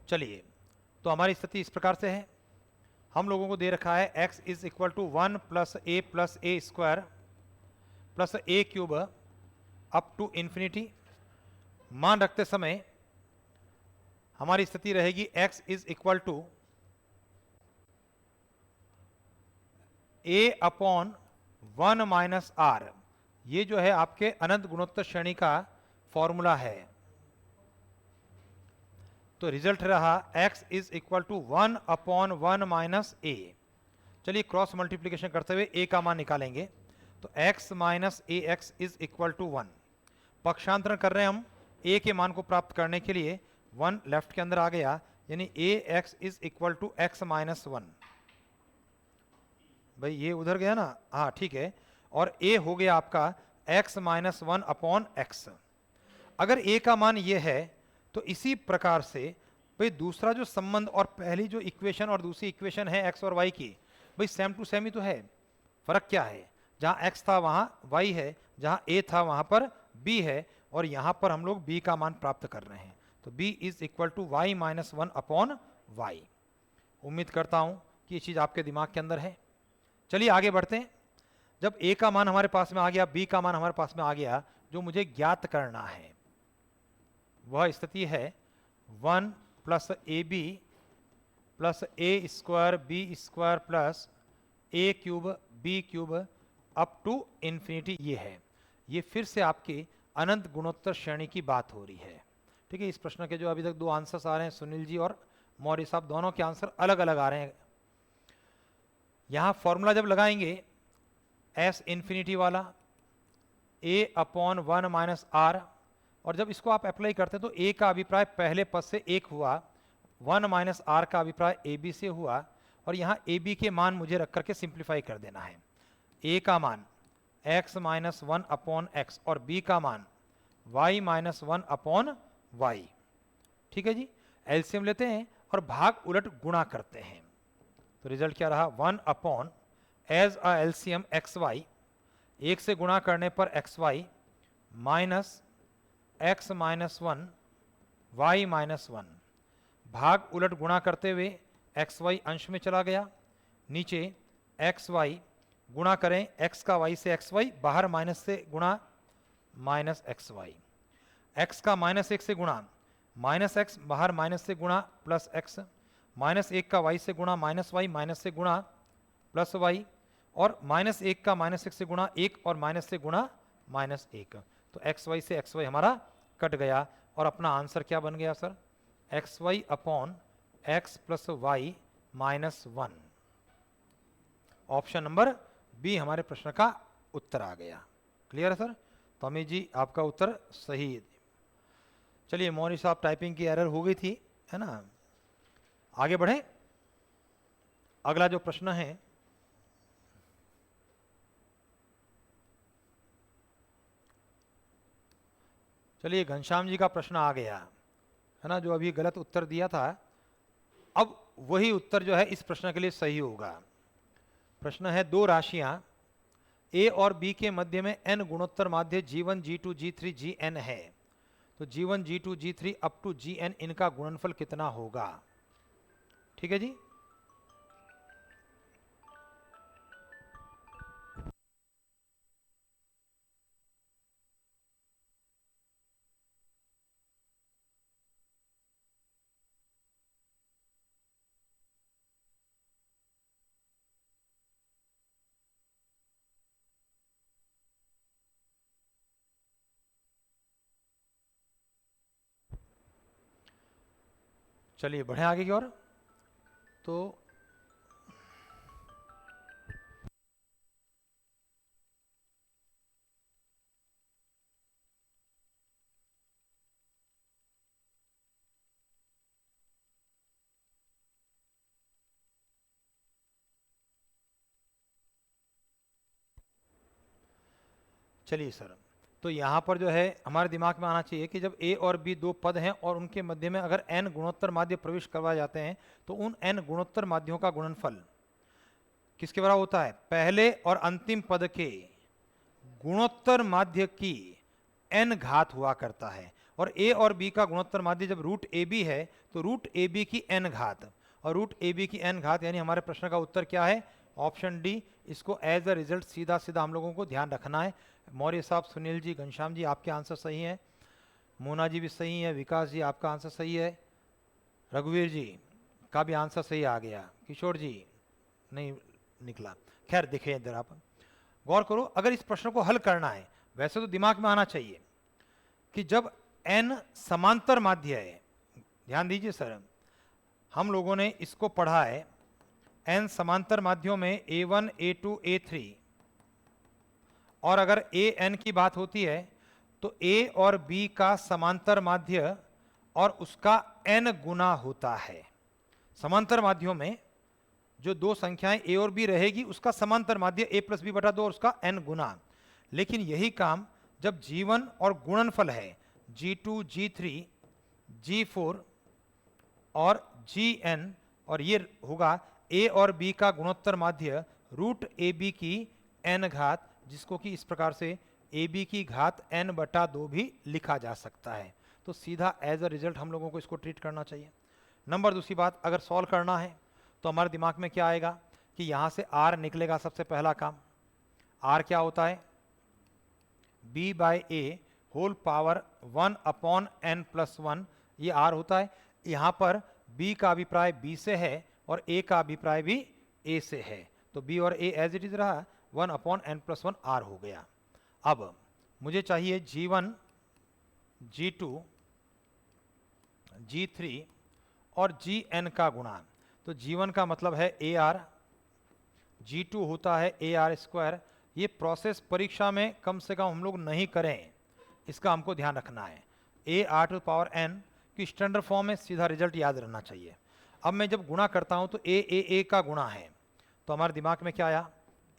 चलिए, तो हमारी स्थिति इस प्रकार से है, हम लोगों को दे रखा है x is equal to 1 plus A square plus A cube up to infinity. मान रखते समय हमारी स्थिति रहेगी x is equal to a upon 1 minus R. ये जो है आपके अनंत गुणोत्तर श्रेणी का फॉर्मूला है। तो रिजल्ट रहा x is equal to 1 upon 1 minus a. चलिए क्रॉस मल्टीप्लीकेशन करते हुए a का मान निकालेंगे। तो x minus A x is equal to 1। पक्षांतरण कर रहे हैं हम a के मान को प्राप्त करने के लिए, 1 लेफ्ट के अंदर आ गया, यानी a x is equal to x minus 1। भाई ये उधर गया ना, हाँ ठीक है। और a हो गया आपका x माइनस 1 अपॉन एक्स। अगर a का मान ये है तो इसी प्रकार से भाई दूसरा जो संबंध और पहली जो इक्वेशन और दूसरी इक्वेशन है x और y की, भाई सेम टू सेम ही तो है। फर्क क्या है, जहां x था वहां y है, जहां a था वहां पर b है, और यहां पर हम लोग b का मान प्राप्त कर रहे हैं। तो b is equal to y minus 1 upon Y. उम्मीद करता हूं कि ये चीज आपके दिमाग के अंदर है। चलिए आगे बढ़ते हैं। जब a का मान हमारे पास में आ गया, b का मान हमारे पास में आ गया, जो मुझे ज्ञात करना है वह स्थिति है 1 plus A B plus A square B square plus A cube B cube up to infinity. ये है, ये फिर से आपकी अनंत गुणोत्तर श्रेणी की बात हो रही है। ठीक है, इस प्रश्न के जो अभी तक दो आंसर्स आ रहे हैं, सुनील जी और मौर्य साहब, दोनों के आंसर अलग अलग आ रहे हैं। यहां फॉर्मूला जब लगाएंगे एस इन्फिनिटी वाला a अपॉन 1 माइनस आर, और जब इसको आप अप्लाई करते हैं तो a का अभिप्राय पहले पद से 1 हुआ, 1 माइनस आर का अभिप्राय ए बी से हुआ, और यहाँ ए बी के मान मुझे रख करके सिंप्लीफाई कर देना है। a का मान x माइनस 1 अपॉन एक्स और b का मान y माइनस 1 अपॉन वाई। ठीक है जी, एलसीएम लेते हैं और भाग उलट गुणा करते हैं। तो रिजल्ट क्या रहा, 1 upon as a LCM X Y, 1 से गुणा करने पर X Y minus X minus 1 Y minus 1। भाग उलट गुणा करते हुए एक्स वाई अंश में चला गया, नीचे एक्स वाई गुणा करें एक्स का वाई से एक्स वाई, बाहर माइनस से गुणा माइनस एक्स वाई, एक्स का माइनस 1 से गुणा माइनस एक्स, बाहर माइनस से गुणा प्लस एक्स, माइनस 1 का वाई से गुणा माइनस वाई, माइनस से गुणा प्लस वाई, और माइनस 1 का माइनस 1 से गुणा 1 और माइनस से गुणा माइनस 1। तो एक्स वाई से एक्स वाई हमारा कट गया और अपना आंसर क्या बन गया sir, X Y upon X plus Y minus 1। Option number B हमारे प्रश्न का उत्तर आ गया। क्लियर है सर? तो अमित जी आपका उत्तर सही है। चलिए मौर्य साहब, टाइपिंग की एरर हो गई थी, है ना। आगे बढ़े, अगला जो प्रश्न है, चलिए घनश्याम जी का प्रश्न आ गया, है ना, जो अभी गलत उत्तर दिया था, अब वही उत्तर जो है इस प्रश्न के लिए सही होगा। प्रश्न है, दो राशियां a और b के मध्य में n गुणोत्तर माध्य g1 g2 g3 gn है, तो g1 g2 g3 up to gn इनका गुणनफल कितना होगा। ठीक है जी, चलिए बढ़े आगे की ओर। तो चलिए सर, तो यहाँ पर जो है हमारे दिमाग में आना चाहिए कि जब ए और बी दो पद हैं और उनके मध्य में अगर n गुणोत्तर माध्य प्रवेश करवाए जाते हैं तो उन n गुणोत्तर माध्यों का गुणनफल किसके बराबर होता है? पहले और अंतिम पद के गुणोत्तर माध्य की n घात हुआ करता है। और a और b का गुणोत्तर माध्य जब रूट ए बी है तो रूट ए बी की n घात, और रूट ए बी की n घात यानी हमारे प्रश्न का उत्तर क्या है? Option D. इसको एज अ रिजल्ट सीधा सीधा हम लोगों को ध्यान रखना है। मौर्य साहब, सुनील जी, घनश्याम जी, आपके आंसर सही है। मोना जी भी सही है। विकास जी, आपका आंसर सही है। रघुवीर जी का भी आंसर सही आ गया। किशोर जी नहीं निकला। खैर देखिए इधर आप गौर करो, अगर इस प्रश्न को हल करना है, वैसे तो दिमाग में आना चाहिए कि जब n समांतर माध्य है, ध्यान दीजिए सर, हम लोगों ने इसको पढ़ा है n समांतर माध्यों में a1 a2 a3, और अगर a n की बात होती है तो a और b का समांतर माध्य और उसका n गुना होता है। समांतर माध्यों में जो दो संख्याएं a और b रहेगी उसका समांतर माध्य a प्लस बी बटा 2 और उसका n गुना। लेकिन यही काम जब g1 और गुणनफल है g2 g3 g4 और gn, और ये होगा a और b का गुणोत्तर माध्य रूट ए बी की n घात, जिसको कि इस प्रकार से ए बी की घात n बटा 2 भी लिखा जा सकता है। तो सीधा एज अ रिजल्ट हम लोगों को इसको ट्रीट करना चाहिए। नंबर दूसरी बात, अगर सॉल्व करना है तो हमारे दिमाग में क्या आएगा कि यहाँ से r निकलेगा सबसे पहला काम। r क्या होता है? b by A whole power 1 upon n plus 1, ये r होता है। यहाँ पर b का अभिप्राय b से है और a का अभिप्राय भी a से है, तो b और a एज इट इज रहा, 1 अपॉन n प्लस 1 r हो गया। अब मुझे चाहिए g1 g2 g3 और gn का गुणा। तो g1 का मतलब है ar, g2 होता है ar स्क्वायर। ये प्रोसेस परीक्षा में कम से कम हम लोग नहीं करें, इसका हमको ध्यान रखना है। ar टू पावर n की स्टैंडर्ड फॉर्म में सीधा रिजल्ट याद रहना चाहिए। अब मैं जब गुणा करता हूं तो a का गुणा है, तो हमारे दिमाग में क्या आया?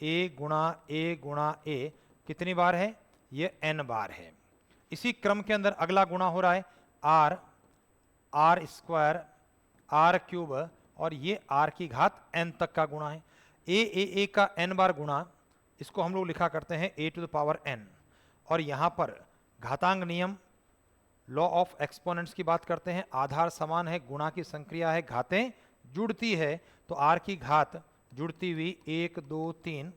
a गुणा a कितनी बार है? ये n बार है। इसी क्रम के अंदर अगला गुणा हो रहा है r स्क्वायर r क्यूब, और ये r की घात n तक का गुणा है। a का n बार गुणा, इसको हम लोग लिखा करते हैं a to the power n। और यहाँ पर घातांक नियम, लॉ ऑफ एक्सपोनेंट्स की बात करते हैं। आधार समान है, गुणा की संक्रिया है, घातें जुड़ती है, तो r की घात जुड़ती हुई 1 2 3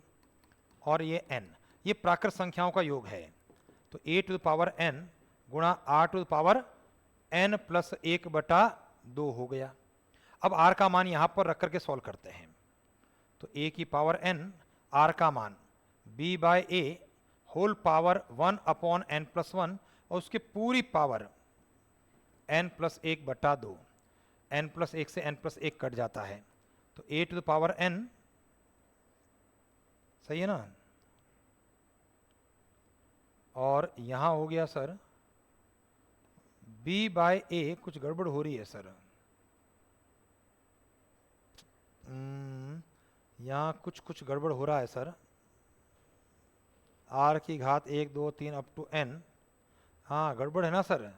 और ये n, ये प्राकृत संख्याओं का योग है। तो a to the power n गुणा r to the power n plus 1 बटा 2 हो गया। अब r का मान यहाँ पर रख करके सॉल्व करते हैं। तो a की पावर n, r का मान b by a whole power 1 upon n plus 1 और उसके पूरी पावर n प्लस 1 बटा 2। n प्लस 1 से n प्लस 1 कट जाता है, तो a to the power n, सही है ना? और यहां हो गया सर b बाय ए, कुछ गड़बड़ हो रही है सर, यहाँ कुछ गड़बड़ हो रहा है सर। r की घात 1 2 3 अप टू n, हाँ गड़बड़ है ना सर?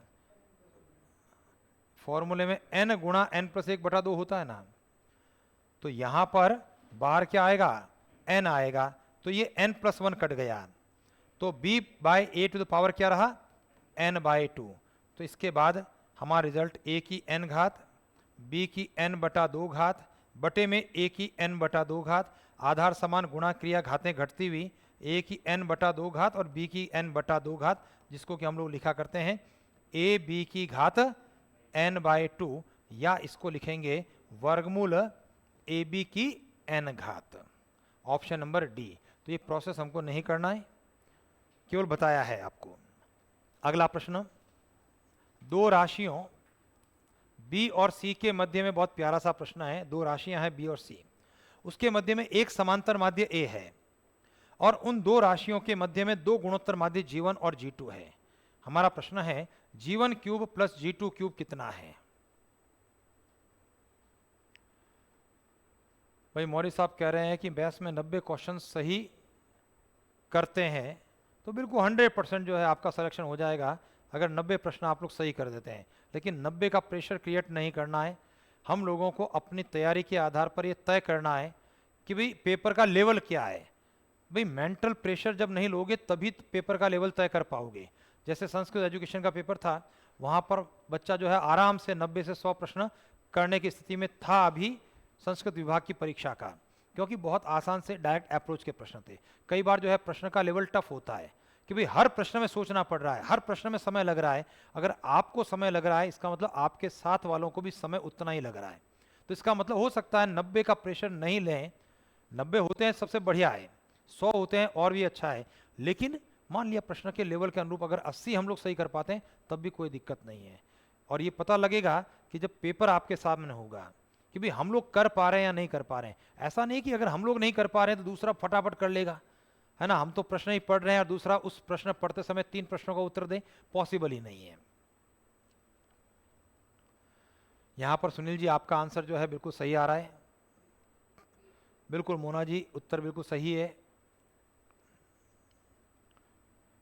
फॉर्मूले में n गुणा n प्लस 1 बटा 2 होता है ना, तो यहां पर बाहर क्या आएगा? n आएगा, तो ये n प्लस 1 कट गया, तो b by A to the power क्या रहा? n by 2। तो इसके बाद हमारा रिजल्ट a की n घात, b की n बटा 2 घात बटे में a की n बटा 2 घात, आधार समान गुणा क्रिया घातें घटती हुई a की n बटा 2 घात और b की n बटा 2 घात, जिसको कि हम लोग लिखा करते हैं a b की घात n बाय 2, या इसको लिखेंगे वर्गमूल ए बी की n घात। Option number D. तो ये प्रोसेस हमको नहीं करना है, केवल बताया है आपको। अगला प्रश्न, दो राशियों बी और सी के मध्य में बहुत प्यारा सा प्रश्न है, दो राशियां हैं बी और सी, उसके मध्य में एक समांतर माध्य ए है और उन दो राशियों के मध्य में दो गुणोत्तर माध्य G1 और G2 है। हमारा प्रश्न है G1 cube plus G2 cube कितना है। भाई मौर्य साहब कह रहे हैं कि बैस में 90 क्वेश्चन सही करते हैं तो बिल्कुल 100% जो है आपका सिलेक्शन हो जाएगा अगर 90 प्रश्न आप लोग सही कर देते हैं। लेकिन 90 का प्रेशर क्रिएट नहीं करना है, हम लोगों को अपनी तैयारी के आधार पर ये तय करना है कि भाई पेपर का लेवल क्या है। भाई मेंटल प्रेशर जब नहीं लोगे तभी पेपर का लेवल तय कर पाओगे। जैसे संस्कृत एजुकेशन का पेपर था, वहाँ पर बच्चा जो है आराम से 90 से 100 प्रश्न करने की स्थिति में था अभी संस्कृत विभाग की परीक्षा का, क्योंकि बहुत आसान से डायरेक्ट अप्रोच के प्रश्न थे। कई बार जो है प्रश्न का लेवल टफ होता है कि भाई हर प्रश्न में सोचना पड़ रहा है, हर प्रश्न में समय लग रहा है। अगर आपको समय लग रहा है इसका मतलब आपके साथ वालों को भी समय उतना ही लग रहा है। तो इसका मतलब हो सकता है 90 का प्रेशर नहीं लें, 90 होते हैं सबसे बढ़िया है, 100 होते हैं और भी अच्छा है। लेकिन मान लिया प्रश्न के लेवल के अनुरूप अगर 80 हम लोग सही कर पाते हैं तब भी कोई दिक्कत नहीं है। और ये पता लगेगा कि जब पेपर आपके सामने होगा कि भाई हम लोग कर पा रहे हैं या नहीं कर पा रहे हैं। ऐसा नहीं कि अगर हम लोग नहीं कर पा रहे हैं तो दूसरा फटाफट कर लेगा, है ना। हम तो प्रश्न ही पढ़ रहे हैं और दूसरा उस प्रश्न पढ़ते समय 3 प्रश्नों का उत्तर दे, पॉसिबल ही नहीं है। यहां पर सुनील जी आपका आंसर जो है बिल्कुल सही आ रहा है। बिल्कुल मोना जी उत्तर बिल्कुल सही है।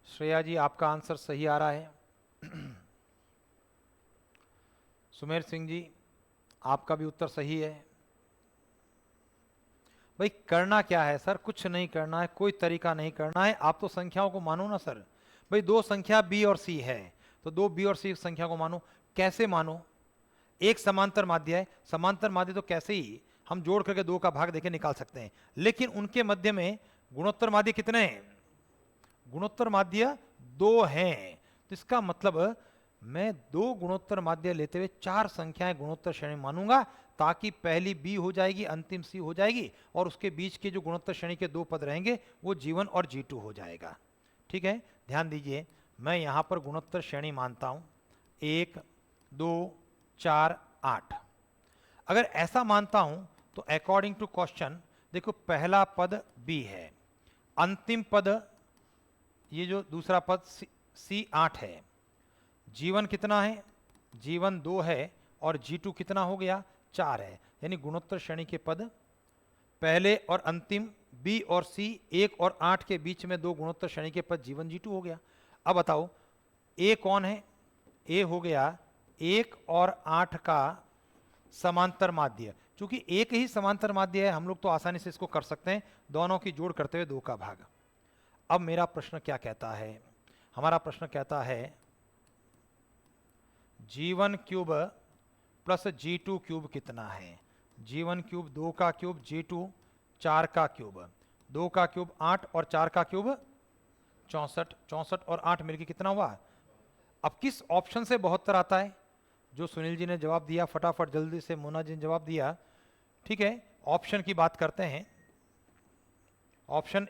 श्रेया जी आपका आंसर सही आ रहा है। सुमेर सिंह जी आपका भी उत्तर सही है। भाई करना क्या है सर, कुछ नहीं करना है, कोई तरीका नहीं करना है, आप तो संख्याओं को मानो ना सर। भाई दो संख्या बी और सी है तो दो बी और सी संख्या को मानो। कैसे मानो, एक समांतर माध्य है, समांतर माध्य तो कैसे ही हम जोड़ करके दो का भाग देके निकाल सकते हैं। लेकिन उनके मध्य में गुणोत्तर माध्य कितने हैं, गुणोत्तर माध्य 2 हैं। तो इसका मतलब मैं दो गुणोत्तर माध्य लेते हुए 4 संख्याएं गुणोत्तर श्रेणी मानूंगा, ताकि पहली बी हो जाएगी, अंतिम सी हो जाएगी और उसके बीच के जो गुणोत्तर श्रेणी के 2 पद रहेंगे वो G1 और G2 हो जाएगा। ठीक है, ध्यान दीजिए, मैं यहां पर गुणोत्तर श्रेणी मानता हूं 1 2 4 8। अगर ऐसा मानता हूं तो अकॉर्डिंग टू क्वेश्चन देखो पहला पद बी है, अंतिम पद ये जो दूसरा पद सी 8 है। G1 कितना है, G1 2 है और G2 कितना हो गया 4 है। यानी गुणोत्तर श्रेणी के पद पहले और अंतिम B और C 1 और 8 के बीच में दो गुणोत्तर श्रेणी के पद G1 G2 हो गया। अब बताओ A कौन है, A हो गया 1 और 8 का समांतर माध्य। चूंकि एक ही समांतर माध्य है हम लोग तो आसानी से इसको कर सकते हैं, दोनों की जोड़ करते हुए 2 का भाग। अब मेरा प्रश्न क्या कहता है, हमारा प्रश्न कहता है G1 cube plus G2 cube कितना है। G1 क्यूब 2 का क्यूब, G2 4 का क्यूब, 2 का क्यूब 8 और 4 का क्यूब 64, 64 और 8 मिलके कितना हुआ। अब किस ऑप्शन से 72 आता है, जो सुनील जी ने जवाब दिया फटाफट जल्दी से मोना जी ने जवाब दिया। ठीक है, ऑप्शन की बात करते हैं। ऑप्शन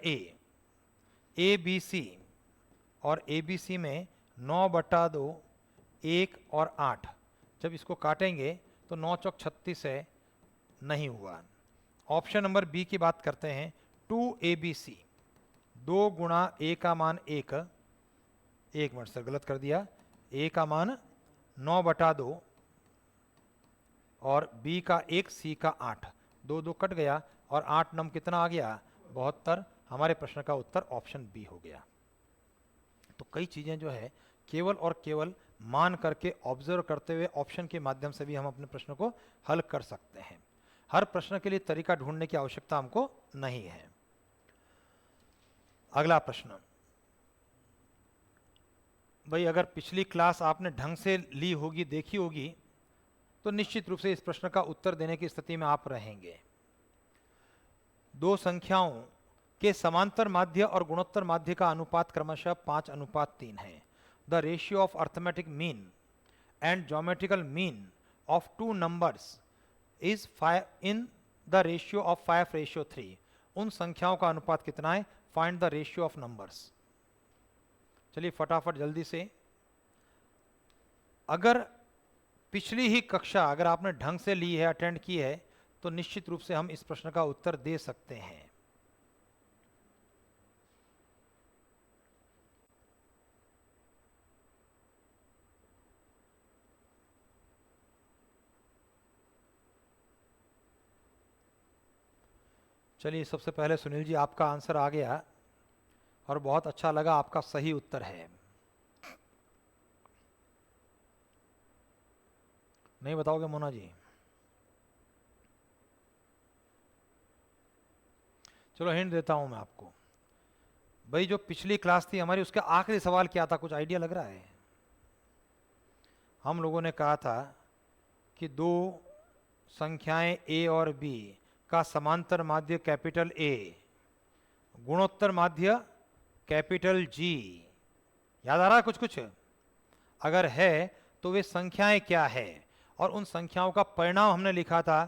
ए बी सी, और ए बी सी में 9/2 1 और 8, जब इसको काटेंगे तो 9 चौक 36 है, नहीं हुआ। ऑप्शन नंबर बी की बात करते हैं 2ABC, 2 गुणा ए का मान 1, 1 मिनट सर गलत कर दिया, ए का मान 9/2 और बी का 1 सी का 8, 2 2 कट गया और 8 नम कितना आ गया 72। हमारे प्रश्न का उत्तर ऑप्शन बी हो गया। तो कई चीजें जो है केवल और केवल मान करके ऑब्जर्व करते हुए ऑप्शन के माध्यम से भी हम अपने प्रश्न को हल कर सकते हैं। हर प्रश्न के लिए तरीका ढूंढने की आवश्यकता हमको नहीं है। अगला प्रश्न, भाई अगर पिछली क्लास आपने ढंग से ली होगी, देखी होगी, तो निश्चित रूप से इस प्रश्न का उत्तर देने की स्थिति में आप रहेंगे। दो संख्याओं के समांतर माध्य और गुणोत्तर माध्य का अनुपात क्रमशः 5:3 है। The ratio of arithmetic mean and geometrical mean of 2 numbers is 5 in the ratio of 5:3। उन संख्याओं का अनुपात कितना है, find the ratio of numbers. चलिए फटाफट जल्दी से, अगर पिछली ही कक्षा अगर आपने ढंग से ली है, अटेंड की है, तो निश्चित रूप से हम इस प्रश्न का उत्तर दे सकते हैं। चलिए, सबसे पहले सुनील जी आपका आंसर आ गया और बहुत अच्छा लगा, आपका सही उत्तर है। नहीं बताओगे मोना जी? चलो हिंट देता हूं मैं आपको। भाई जो पिछली क्लास थी हमारी, उसका आखिरी सवाल क्या था, कुछ आइडिया लग रहा है? हम लोगों ने कहा था कि दो संख्याएं ए और बी का समांतर माध्य कैपिटल ए, गुणोत्तर माध्य कैपिटल जी। याद आ रहा है कुछ कुछ? अगर है तो वे संख्याएं क्या है, और उन संख्याओं का परिणाम हमने लिखा था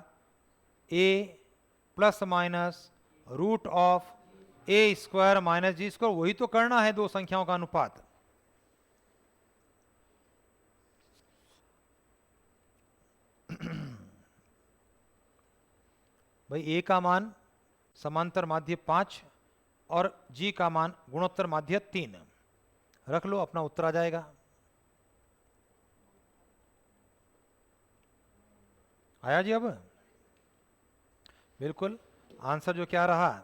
a plus minus root of a square minus g square. वही तो करना है, दो संख्याओं का अनुपात। भाई ए का मान समांतर माध्य 5 और जी का मान गुणोत्तर माध्य 3 रख लो, अपना उत्तर आ जाएगा। आया जी? अब बिल्कुल आंसर जो क्या रहा,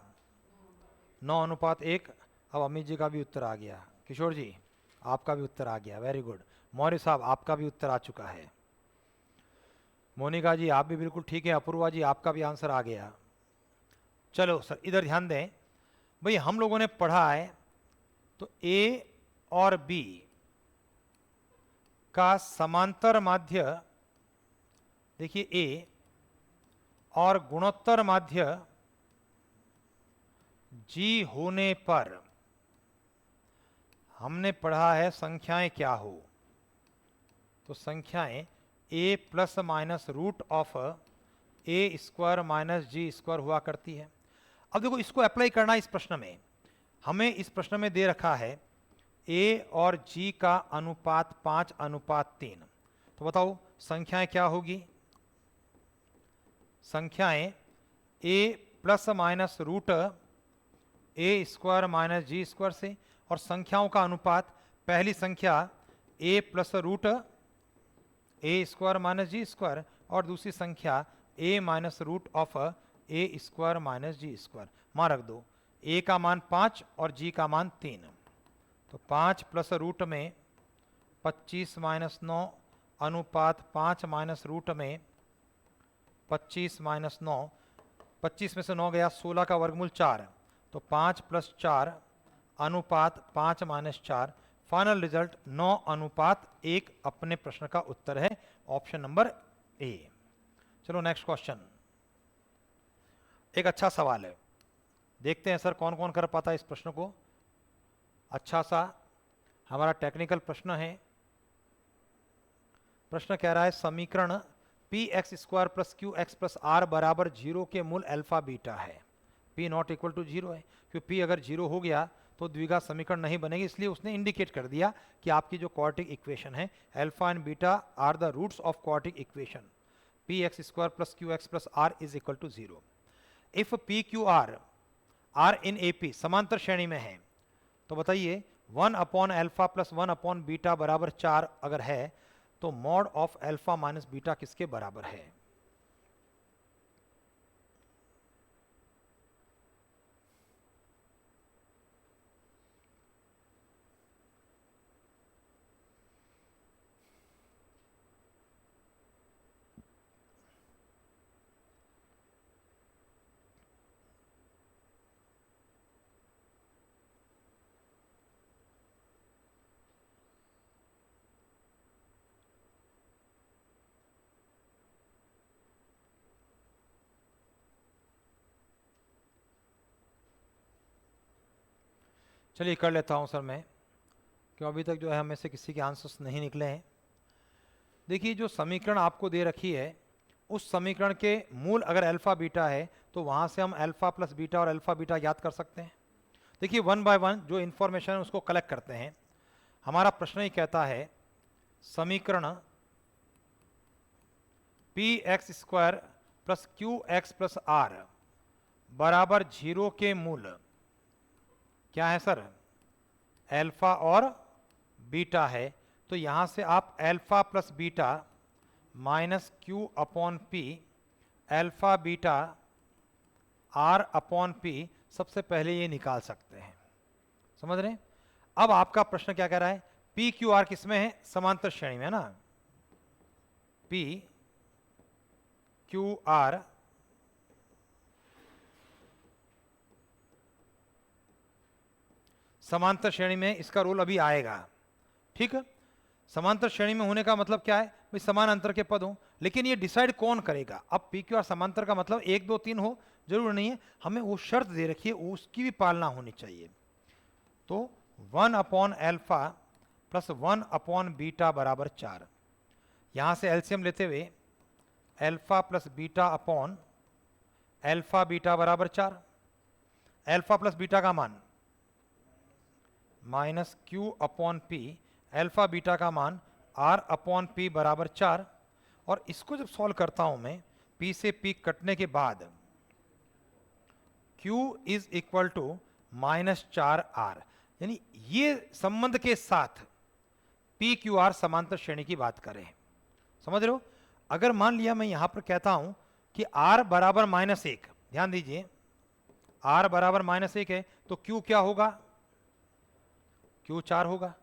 9:1। अब अमित जी का भी उत्तर आ गया, किशोर जी आपका भी उत्तर आ गया, वेरी गुड। मौर्य साहब आपका भी उत्तर आ चुका है। मोनिका जी आप भी बिल्कुल ठीक है। अपूर्वा जी आपका भी आंसर आ गया। चलो सर इधर ध्यान दें। भाई हम लोगों ने पढ़ा है तो ए और बी का समांतर माध्य, देखिए ए और गुणोत्तर माध्य जी होने पर हमने पढ़ा है संख्याएं क्या हो। तो संख्याएं a plus minus root of a square minus g square हुआ करती है। अब देखो इसको अप्लाई करना इस प्रश्न में, हमें इस प्रश्न में दे रखा है ए और जी का अनुपात 5:3। तो बताओ संख्याएं क्या होगी? संख्याएं a plus minus root a square minus g square से, और संख्याओं का अनुपात, पहली संख्या a plus root a square minus g square और दूसरी संख्या a minus root of a square minus g square. मान रख दो, ए का मान 5 और जी का मान 3। तो 5 प्लस रूट में 25 माइनस 9 अनुपात 5 माइनस रूट में 25 माइनस 9, 25 में से 9 गया, 16 का वर्गमूल 4। तो 5 प्लस 4 अनुपात 5 माइनस 4। फाइनल रिजल्ट 9:1 अपने प्रश्न का उत्तर है, ऑप्शन नंबर ए। चलो नेक्स्ट क्वेश्चन, एक अच्छा सवाल है, देखते हैं सर कौन कौन कर पाता है इस प्रश्न को। अच्छा सा हमारा टेक्निकल प्रश्न है। प्रश्न कह रहा है समीकरण P X square plus Q X plus R बराबर 0 के मूल अल्फा बीटा है। पी नॉट इक्वल टू 0 है, क्योंकि पी अगर 0 हो गया तो द्विघात समीकरण नहीं बनेगी, इसलिए उसने इंडिकेट कर दिया कि आपकी जो क्वाड्रेटिक इक्वेशन है alpha and beta are the roots of quadratic equation P X square plus Q X plus R is equal to 0। If P Q R are in A P समांतर श्रेणी में है, तो बताइए 1/अल्फा प्लस 1/बीटा बराबर 4 अगर है, तो mod of alpha minus beta किसके बराबर है? चलिए कर लेता हूं सर मैं, क्यों अभी तक जो है हमें से किसी के आंसर्स नहीं निकले हैं। देखिए जो समीकरण आपको दे रखी है, उस समीकरण के मूल अगर अल्फा बीटा है तो वहां से हम अल्फा प्लस बीटा और अल्फा बीटा ज्ञात कर सकते हैं। देखिए 1 बाय 1 जो इंफॉर्मेशन है उसको कलेक्ट करते हैं। हमारा प्रश्न ही कहता है समीकरण P X square plus Q X plus R बराबर 0 के मूल क्या है सर? एल्फा और बीटा है। तो यहां से आप alpha plus beta minus Q upon P alpha beta R upon P सबसे पहले ये निकाल सकते हैं। समझ रहे हैं? अब आपका प्रश्न क्या कह रहा है? पी क्यू आर किसमें है? समांतर श्रेणी में है ना। पी क्यू आर समांतर श्रेणी में, इसका रोल अभी आएगा। ठीक है, समांतर श्रेणी में होने का मतलब क्या है? भाई समान अंतर के पद हो। लेकिन ये डिसाइड कौन करेगा? अब पी क्यू आर समांतर का मतलब 1 2 3 हो जरूर नहीं है, हमें वो शर्त दे रखी है, उसकी भी पालना होनी चाहिए। तो 1 upon alpha plus 1 upon beta बराबर 4। यहां से एलसीएम लेते हुए alpha plus beta upon alpha beta बराबर 4। एल्फा प्लस बीटा का मान minus Q upon P, alpha beta का मान आर अपॉन पी बराबर 4। और इसको जब सॉल्व करता हूं मैं, पी से पी कटने के बाद Q is equal to minus 4R, यानी ये संबंध के साथ पी क्यू आर समांतर श्रेणी की बात करें। समझ रहे हो? अगर मान लिया मैं यहां पर कहता हूं कि R बराबर -1, ध्यान दीजिए R बराबर -1 है, तो Q क्या होगा? Q 4 होगा।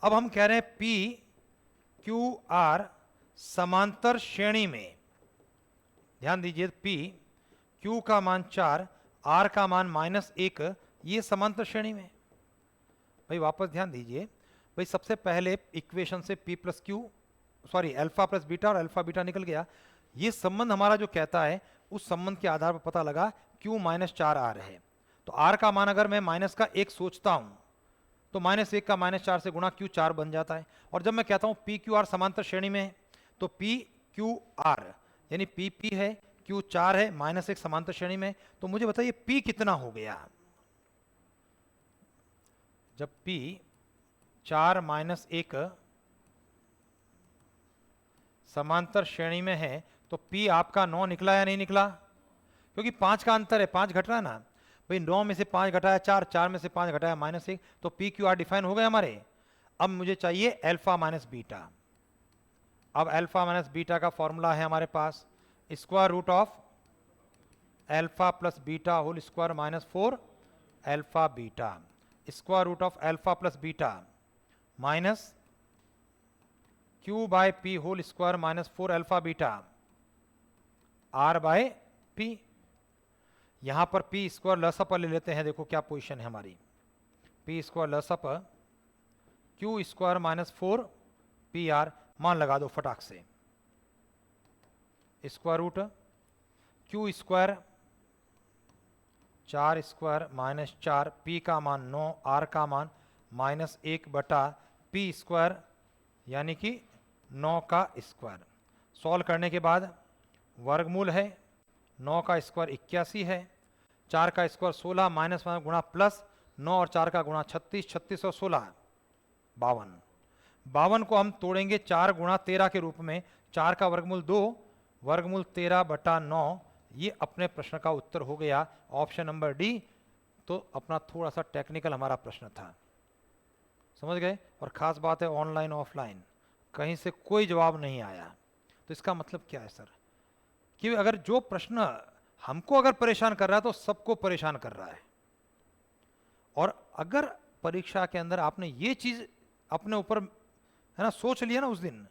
अब हम कह रहे हैं P क्यू आर समांतर श्रेणी में, ध्यान दीजिए P Q का मान 4 R का मान -1, ये समांतर श्रेणी में। भाई वापस ध्यान दीजिए, भाई सबसे पहले इक्वेशन से P plus Q sorry alpha plus beta और अल्फा बीटा निकल गया। ये संबंध हमारा जो कहता है, उस संबंध के आधार पर पता लगा Q -4R है। तो R का मान अगर मैं माइनस का 1 सोचता हूं तो -1 का -4 से गुणा Q 4 बन जाता है। और जब मैं कहता हूं पी क्यू आर समांतर श्रेणी में है, तो पी क्यू आर यानी पी पी है, Q 4 है, -1 समांतर श्रेणी में। तो मुझे बताइए P कितना हो गया? जब P 4 -1 समांतर श्रेणी में है तो P आपका 9 निकला या नहीं निकला? क्योंकि 5 का अंतर है, 5 घट रहा है ना भाई। 9 में से 5 घटाया 4, 4 में से 5 घटाया -1, तो पी क्यू आर डिफाइन हो गए हमारे। अब मुझे चाहिए एल्फा माइनस बीटा। अब एल्फा माइनस बीटा का फॉर्मूला है हमारे पास square root of alpha plus beta whole square -4 alpha beta, square root of alpha plus beta minus Q by p whole square -4 alpha beta R by p. यहां पर P square लसअप ले लेते हैं, देखो क्या पोजीशन है हमारी। पी स्क्वायर लसअप Q स्क्वायर -4 पी आर, मान लगा दो फटाक से। Square root Q square 4 square -4, p का मान 9, R का मान -1 बटा पी स्क्वायर यानी कि 9 का स्क्वायर। सॉल्व करने के बाद वर्गमूल है, 9 का स्क्वायर 81 है, 4 का स्क्वायर 16 -1 गुणा प्लस 9 और 4 का गुणा 36, 36 और 16 52। 52 को हम तोड़ेंगे 4 गुणा 13 के रूप में, 4 का वर्गमूल 2, वर्गमूल 13 बटा 9। ये अपने प्रश्न का उत्तर हो गया, ऑप्शन नंबर डी। तो अपना थोड़ा सा टेक्निकल हमारा प्रश्न था, समझ गए। और खास बात है ऑनलाइन ऑफलाइन कहीं से कोई जवाब नहीं आया। तो इसका मतलब क्या है सर? कि अगर जो प्रश्न हमको अगर परेशान कर रहा है तो सबको परेशान कर रहा है। और अगर परीक्षा के अंदर आपने ये चीज अपने ऊपर है ना सोच लिया ना उस दिन,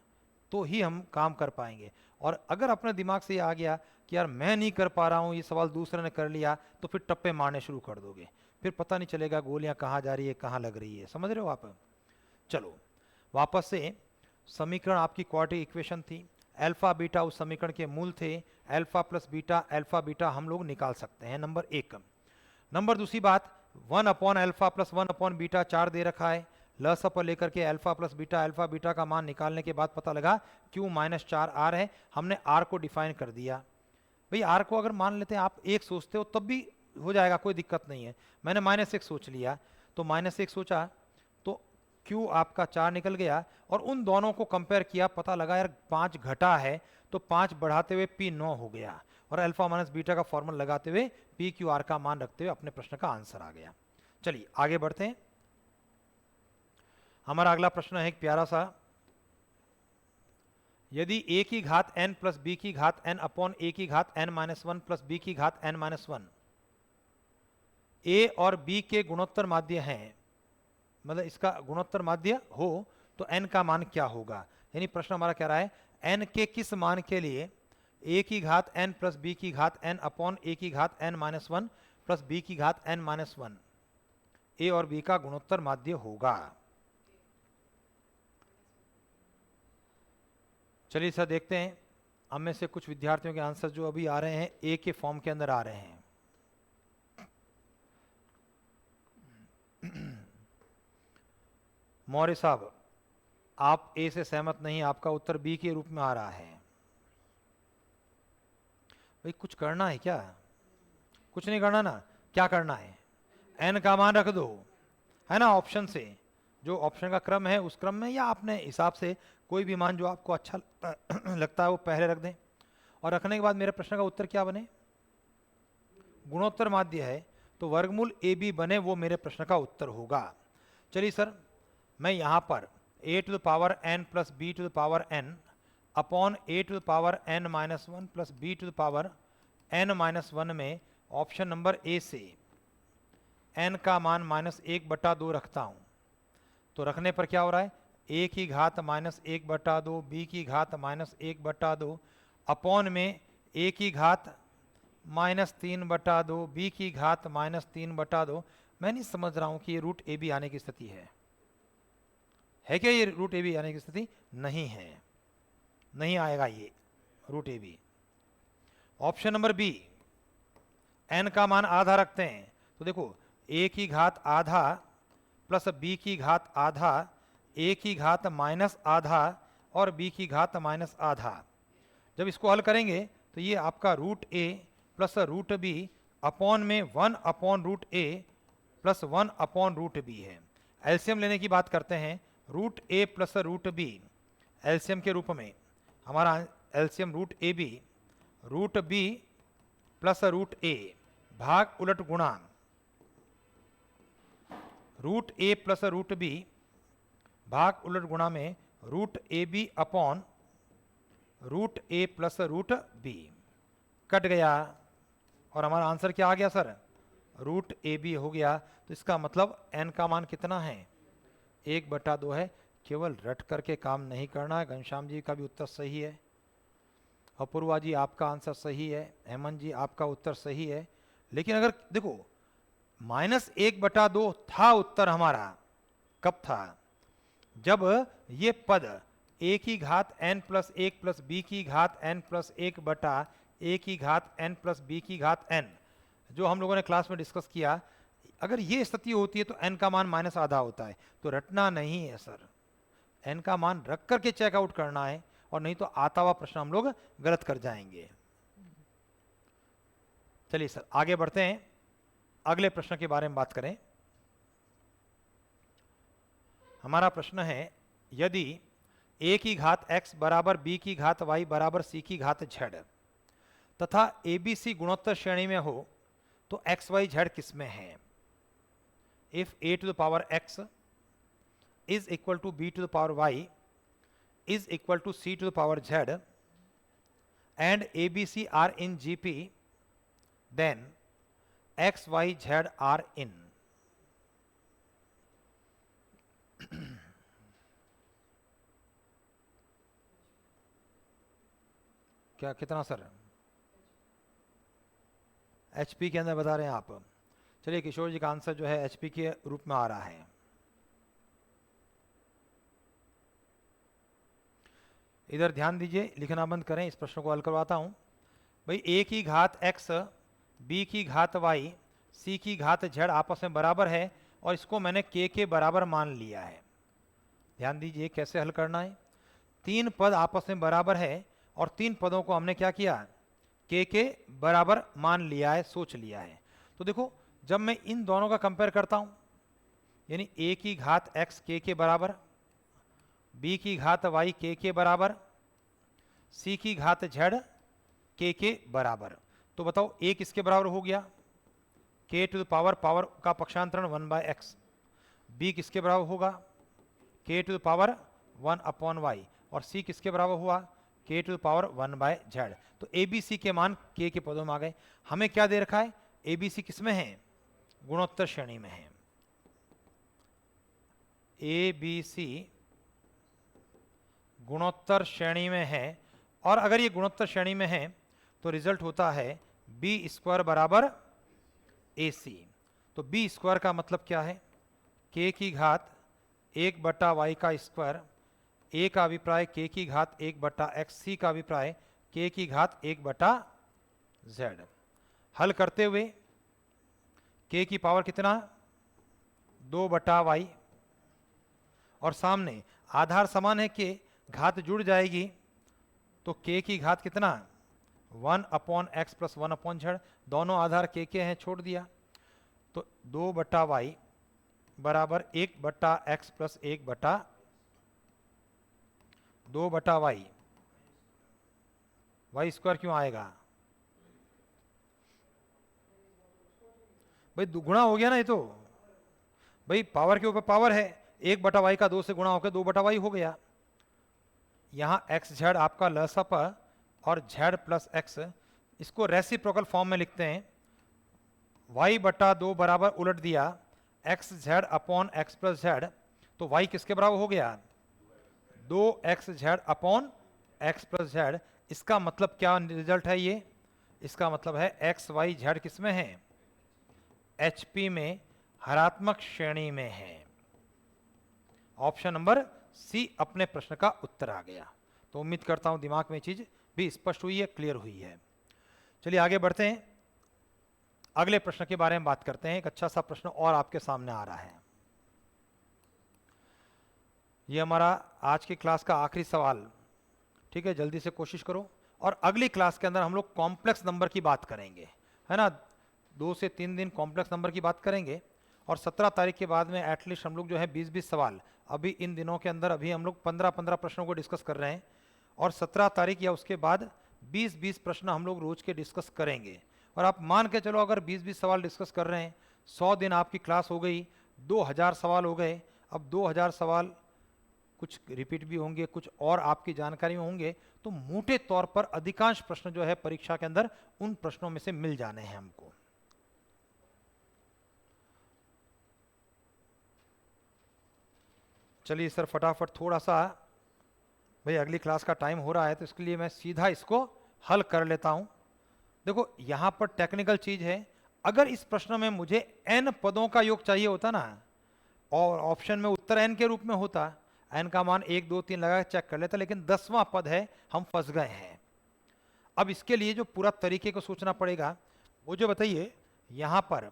तो ही हम काम कर पाएंगे। और अगर अपने दिमाग से ये आ गया कि यार मैं नहीं कर पा रहा हूं, ये सवाल दूसरे ने कर लिया, तो फिर टप्पे मारने शुरू कर दोगे, फिर पता नहीं चलेगा गोलियां कहाँ जा रही है कहाँ लग रही है। समझ रहे हो आप? चलो वापस से, समीकरण आपकी क्वाड्रेटिक इक्वेशन थी, अल्फा बीटा उस समीकरण के मूल थे, alpha plus beta alpha beta हम लोग निकाल सकते हैं, नंबर 1। नंबर दूसरी बात, 1 upon alpha plus 1 upon beta 4 दे रखा है, लस पर लेकर के alpha plus beta alpha beta का मान निकालने के बाद पता लगा Q -4R है। हमने R को डिफाइन कर दिया। भाई R को अगर मान लेते हैं आप 1 सोचते हो तब भी हो जाएगा, कोई दिक्कत नहीं है। मैंने -1 सोच लिया, तो -1 सोचा तो Q आपका 4 निकल गया, और उन दोनों को कंपेयर किया, पता लगा यार 5 घटा है, तो 5 बढ़ाते हुए P 9 हो गया, और अल्फा माइनस बीटा का फॉर्मूला लगाते हुए पी क्यू आर का मान रखते हुए अपने प्रश्न का आंसर आ गया। चलिए आगे बढ़ते हैं। हमारा अगला प्रश्न है एक प्यारा सा, यदि a की घात n प्लस b की घात n अपॉन a की घात n माइनस 1 प्लस b की घात n माइनस 1 a और b के गुणोत्तर माध्य हैं, मतलब इसका गुणोत्तर माध्य हो, तो n का मान क्या होगा। यानी प्रश्न हमारा कह रहा है n के किस मान के लिए a की घात n प्लस b की घात n अपॉन a की घात n माइनस 1 प्लस b की घात n माइनस 1 a और b का गुणोत्तर माध्य होगा। चलिए सर देखते हैं, हम में से कुछ विद्यार्थियों के आंसर जो अभी आ रहे हैं ए के फॉर्म के अंदर आ रहे हैं। मौर्य साहब आप ए से सहमत नहीं, आपका उत्तर बी के रूप में आ रहा है। भाई कुछ करना है क्या? कुछ नहीं करना ना, क्या करना है, एन का मान रख दो, है ना, ऑप्शन से, जो ऑप्शन का क्रम है उस क्रम में, या अपने हिसाब से कोई भी मान जो आपको अच्छा लगता है वो पहले रख दें, और रखने के बाद मेरे प्रश्न का उत्तर क्या बने, गुणोत्तर माध्य है, तो वर्गमूल ए बी बने, वो मेरे प्रश्न का उत्तर होगा। चलिए सर, मैं यहाँ पर a to the power n plus b to the power n upon a to the power n minus 1 plus b to the power n minus 1 में ऑप्शन नंबर ए से n का मान माइनस 1/2 रखता हूँ। तो रखने पर क्या हो रहा है, a की घात माइनस 1/2, b की घात माइनस 1/2 अपॉन में a की घात माइनस 3/2, b की घात माइनस 3/2। मैं नहीं समझ रहा हूँ कि ये रूट ए बी आने की स्थिति है क्या? ये रूट ए बी आने की स्थिति नहीं है, नहीं आएगा ये root A B. Option number B, n का मान आधा रखते हैं, तो देखो a की घात आधा प्लस b की घात आधा, a की घात माइनस आधा और b की घात माइनस आधा। जब इसको हल करेंगे तो ये आपका root a plus root b upon में 1 upon root a plus 1 upon root b है। एलसीएम लेने की बात करते हैं, root a plus root b LCM के रूप में, हमारा LCM root A B, root b plus root a भाग उलट गुणा root a plus root b भाग उलट गुणा में root A B upon root a plus root b cut गया, और हमारा आंसर क्या आ गया सर, रूट ए बी हो गया। तो इसका मतलब n का मान कितना है, 1/2 है। केवल रट करके काम नहीं करना है। घनश्याम जी का भी उत्तर सही है, अपूर्वा जी आपका आंसर सही है, हेमंत जी आपका उत्तर सही है। लेकिन अगर देखो माइनस 1/2 था उत्तर हमारा, कब था, जब ये पद a की घात n प्लस 1 प्लस b की घात n प्लस 1 बटा a की घात n प्लस b की घात n, जो हम लोगों ने क्लास में डिस्कस किया, अगर ये स्थिति होती है तो n का मान माइनस आधा होता है। तो रटना नहीं है सर, n का मान रख करके चेकआउट करना है, और नहीं तो आता हुआ प्रश्न हम लोग गलत कर जाएंगे। चलिए सर आगे बढ़ते हैं, अगले प्रश्न के बारे में बात करें। हमारा प्रश्न है, यदि a की घात x बराबर b की घात y बराबर c की घात z तथा abc गुणोत्तर श्रेणी में हो तो x y z किस में है। If a to the power x is equal to b to the power y is equal to c to the power z and abc are in gp, then x y z are in क्या, कितना sir, HP के अंदर बता रहे हैं आप। चलिए किशोर जी का आंसर जो है HP के रूप में आ रहा है। इधर ध्यान दीजिए, लिखना बंद करें, इस प्रश्न को हल करवाता हूं। भाई a की घात x, b की घात y, c की घात z आपस में बराबर है, और इसको मैंने k के बराबर मान लिया है। ध्यान दीजिए कैसे हल करना है। 3 पद आपस में बराबर है, और 3 पदों को हमने क्या किया, k के बराबर मान लिया है, सोच लिया है। तो देखो जब मैं इन दोनों का कंपेयर करता हूं, यानी a की घात x k के बराबर, b की घात y k के बराबर, c की घात z k के बराबर। तो बताओ a किसके बराबर हो गया, k to the power, power का पक्षांतरण 1/x। b किसके बराबर होगा, k to the power 1/y। और c किसके बराबर हुआ, k to the power 1/z। तो abc के मान k के पदों में आ गए। हमें क्या दे रखा है, abc किस में है, गुणोत्तर श्रेणी में है। abc गुणोत्तर श्रेणी में है, और अगर ये गुणोत्तर श्रेणी में है तो रिजल्ट होता है b स्क्वायर बराबर ac। तो b स्क्वायर का मतलब क्या है, k की घात 1/y का स्क्वायर, a का अभिप्राय k की घात 1/x, c का अभिप्राय k की घात 1/z। हल करते हुए k की पावर कितना, 2/y, और सामने आधार समान है k, घात जुड़ जाएगी तो k की घात कितना, 1/x प्लस 1/z। दोनों आधार k के हैं, छोड़ दिया। तो 2/y बराबर 1/x plus 2/y। y square क्यों आएगा भाई, दुगुना हो गया ना ये तो भाई, पावर के ऊपर पावर है, 1/y का 2 से गुणा होकर 2/y हो गया। यहां x z आपका लसप और z प्लस x, इसको रेसिप्रोकल फॉर्म में लिखते हैं। y/2 बराबर उलट दिया x z upon x plus z, तो y किसके बराबर हो गया, 2xz upon x plus z। इसका मतलब क्या रिजल्ट है ये, इसका मतलब है x y z किस में है, HP में हरात्मक श्रेणी में है। ऑप्शन नंबर सी अपने प्रश्न का उत्तर आ गया। तो उम्मीद करता हूं दिमाग में चीज भी स्पष्ट हुई है, क्लियर हुई है। चलिए आगे बढ़ते हैं, अगले प्रश्न के बारे में बात करते हैं। एक अच्छा सा प्रश्न और आपके सामने आ रहा है। ये हमारा आज की क्लास का आखिरी सवाल, ठीक है, जल्दी से कोशिश करो। और अगली क्लास के अंदर हम लोग कॉम्प्लेक्स नंबर की बात करेंगे, है ना, 2 से 3 दिन कॉम्प्लेक्स नंबर की बात करेंगे। और 17 तारीख के बाद में एटलीस्ट हम लोग जो है 20-20 सवाल, अभी इन दिनों के अंदर अभी हम लोग 15-15 प्रश्नों को डिस्कस कर रहे हैं, और 17 तारीख या उसके बाद 20-20 प्रश्न हम लोग रोज के डिस्कस करेंगे। और आप मान के चलो अगर 20-20 सवाल डिस्कस कर रहे हैं, 100 दिन आपकी क्लास हो गई, 2000 सवाल हो गए। अब 2000 सवाल कुछ रिपीट भी होंगे, कुछ और आपकी जानकारी में होंगे, तो मोटे तौर पर अधिकांश प्रश्न जो है परीक्षा के अंदर उन प्रश्नों में से मिल जाने हैं हमको। चलिए सर फटाफट थोड़ा सा, भाई अगली क्लास का टाइम हो रहा है, तो इसके लिए मैं सीधा इसको हल कर लेता हूं। देखो यहां पर टेक्निकल चीज है, अगर इस प्रश्न में मुझे n पदों का योग चाहिए होता ना, और ऑप्शन में उत्तर n के रूप में होता, n का मान 1 2 3 लगा चेक कर लेता, लेकिन 10वां पद है, हम फंस गए हैं। अब इसके लिए जो पूरा तरीके को सोचना पड़ेगा, मुझे बताइए यहां पर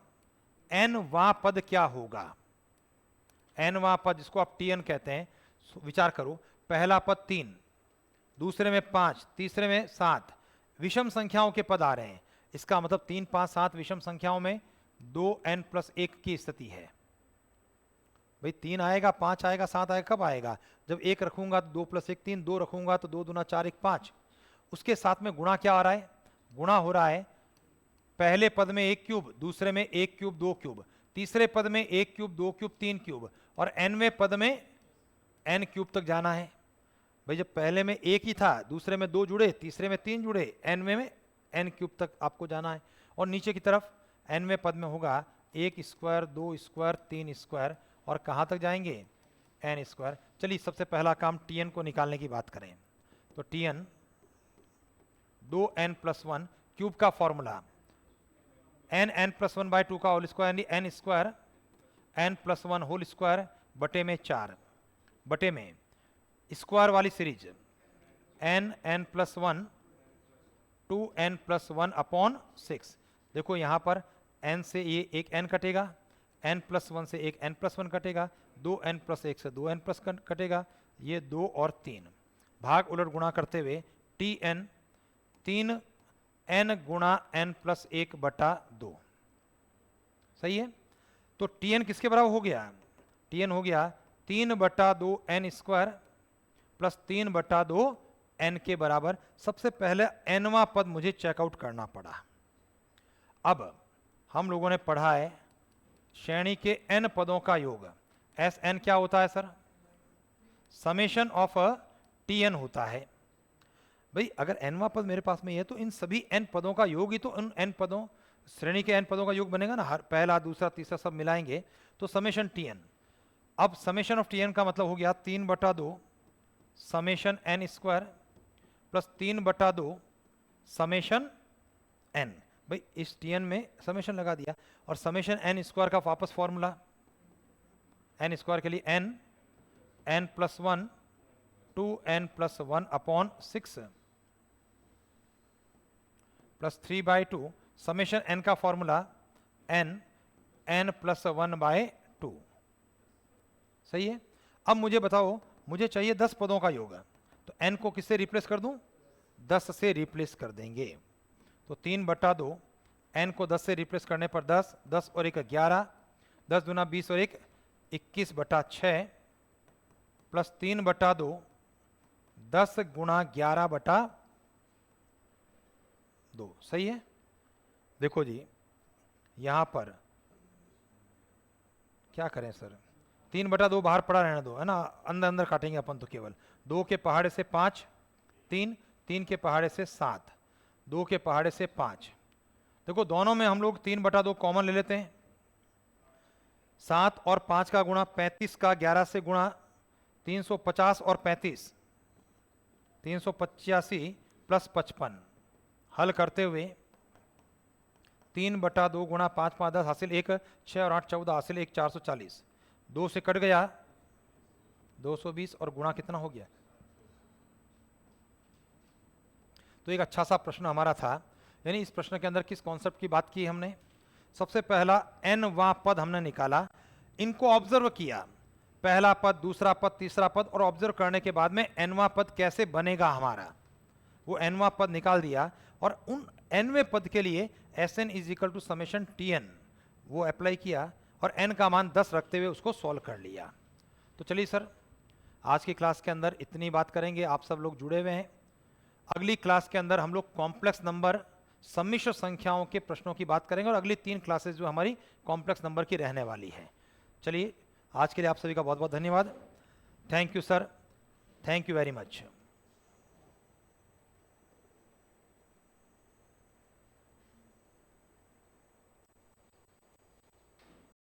n वां पद क्या होगा। n वां पद जिसको आप tn कहते हैं, विचार करो, पहला पद 3, दूसरे में 5, तीसरे में 7, विषम संख्याओं के पद आ रहे हैं। इसका मतलब 3 5 7 विषम संख्याओं में 2n प्लस 1 की स्थिति है। भाई 3 आएगा, 5 आएगा, 7 आएगा, कब आएगा, जब 1 रखूंगा तो 2 प्लस 1 3, 2 रखूंगा तो 2 दूना 4 1 5। उसके साथ में गुणा क्या आ रहा है, गुणा हो रहा है पहले पद में 1 क्यूब, दूसरे में 1 क्यूब 2 क्यूब, तीसरे पद में 1 क्यूब 2 क्यूब 3 क्यूब, और nवें पद में n क्यूब तक जाना है। भाई जब पहले में 1 ही था, दूसरे में 2 जुड़े, तीसरे में 3 जुड़े, nवें में n क्यूब तक आपको जाना है। और नीचे की तरफ nवें पद में होगा 1 स्क्वायर 2 स्क्वायर 3 स्क्वायर, और कहाँ तक जाएंगे, n स्क्वायर। चलिए सबसे पहला काम tn को निकालने की बात करें। तो tn 2n प्लस 1 क्यूब का फॉर्मूला n प्लस 1/2 का होल स्क्वायर, यानी n square n plus 1 whole square बटे में 4, बटे में स्क्वायर वाली series n plus 1 2n plus 1 upon 6। देखो यहां पर n से ये एक n कटेगा, n प्लस 1 से एक n प्लस 1 कटेगा, 2n प्लस 1 से 2n प्लस कटेगा, ये 2 और 3, भाग उलट गुणा करते हुए tn 3n गुणा n प्लस 1 बटा 2। सही है। तो tn किसके बराबर हो गया, Tn हो गया 3/2n² प्लस 3/2n के बराबर। सबसे पहले nवां पद मुझे चेकआउट करना पड़ा। अब हम लोगों ने पढ़ा है श्रेणी के n पदों का योग। Sn क्या होता है सर? समेशन ऑफ Tn होता है। भाई अगर nवां पद मेरे पास में है तो इन सभी n पदों का योग ही तो उन n पदों, श्रेणी के n पदों का योग बनेगा ना। हर पहला दूसरा तीसरा सब मिलाएंगे तो समेशन Tn। अब समेशन ऑफ Tn का मतलब हो गया 3/2 summation n² plus 3/2 summation n। भाई इस Tn में समेशन लगा दिया और समेशन n² का वापस फॉर्मूला n² के लिए n + 1 2n + 1 upon 6 plus 3/2 summation n का फॉर्मूला n + 1/2। सही है। अब मुझे बताओ, मुझे चाहिए 10 पदों का योग, तो n को किससे रिप्लेस कर दूं? 10 से रिप्लेस कर देंगे। तो 3/2 n को 10 से रिप्लेस करने पर 10, 10 और 1 11, 10 दूना 20 और 1 21/6 प्लस 3/2 10 गुणा 11/2। सही है। देखो जी यहां पर क्या करें सर, 3/2 बाहर पड़ा रहने दो, है ना, अंदर अंदर काटेंगे अपन तो केवल। 2 के पहाड़े से 5, 3, 3 के पहाड़े से 7, 2 के पहाड़े से 5। देखो दोनों में हम लोग 3/2 कॉमन ले लेते हैं। 7 और 5 का गुणा 35 का 11 से गुणा 350 और 35 385 प्लस 55। हल करते हुए 3/2 गुणा 5 5 10 हासिल 1, 6 और 8 14 हासिल 1 440। 2 से कट गया 220 और गुणा कितना हो गया। तो एक अच्छा सा प्रश्न हमारा था। यानी इस प्रश्न के अंदर किस कॉन्सेप्ट की बात की हमने? सबसे पहला nवां पद हमने निकाला, इनको ऑब्जर्व किया, पहला पद, दूसरा पद, तीसरा पद, और ऑब्जर्व करने के बाद में nवां पद कैसे बनेगा हमारा, वो nवां पद निकाल दिया। और उन nवें पद के लिए Sn = समेशन Tn वो अप्लाई किया और n का मान 10 रखते हुए उसको सॉल्व कर लिया। तो चलिए सर आज की क्लास के अंदर इतनी बात करेंगे। आप सब लोग जुड़े हुए हैं। अगली क्लास के अंदर हम लोग कॉम्प्लेक्स नंबर, सम्मिश्र संख्याओं के प्रश्नों की बात करेंगे और अगली 3 क्लासेस जो हमारी कॉम्प्लेक्स नंबर की रहने वाली है। चलिए आज के लिए आप सभी का बहुत बहुत धन्यवाद। Thank you sir, thank you very much.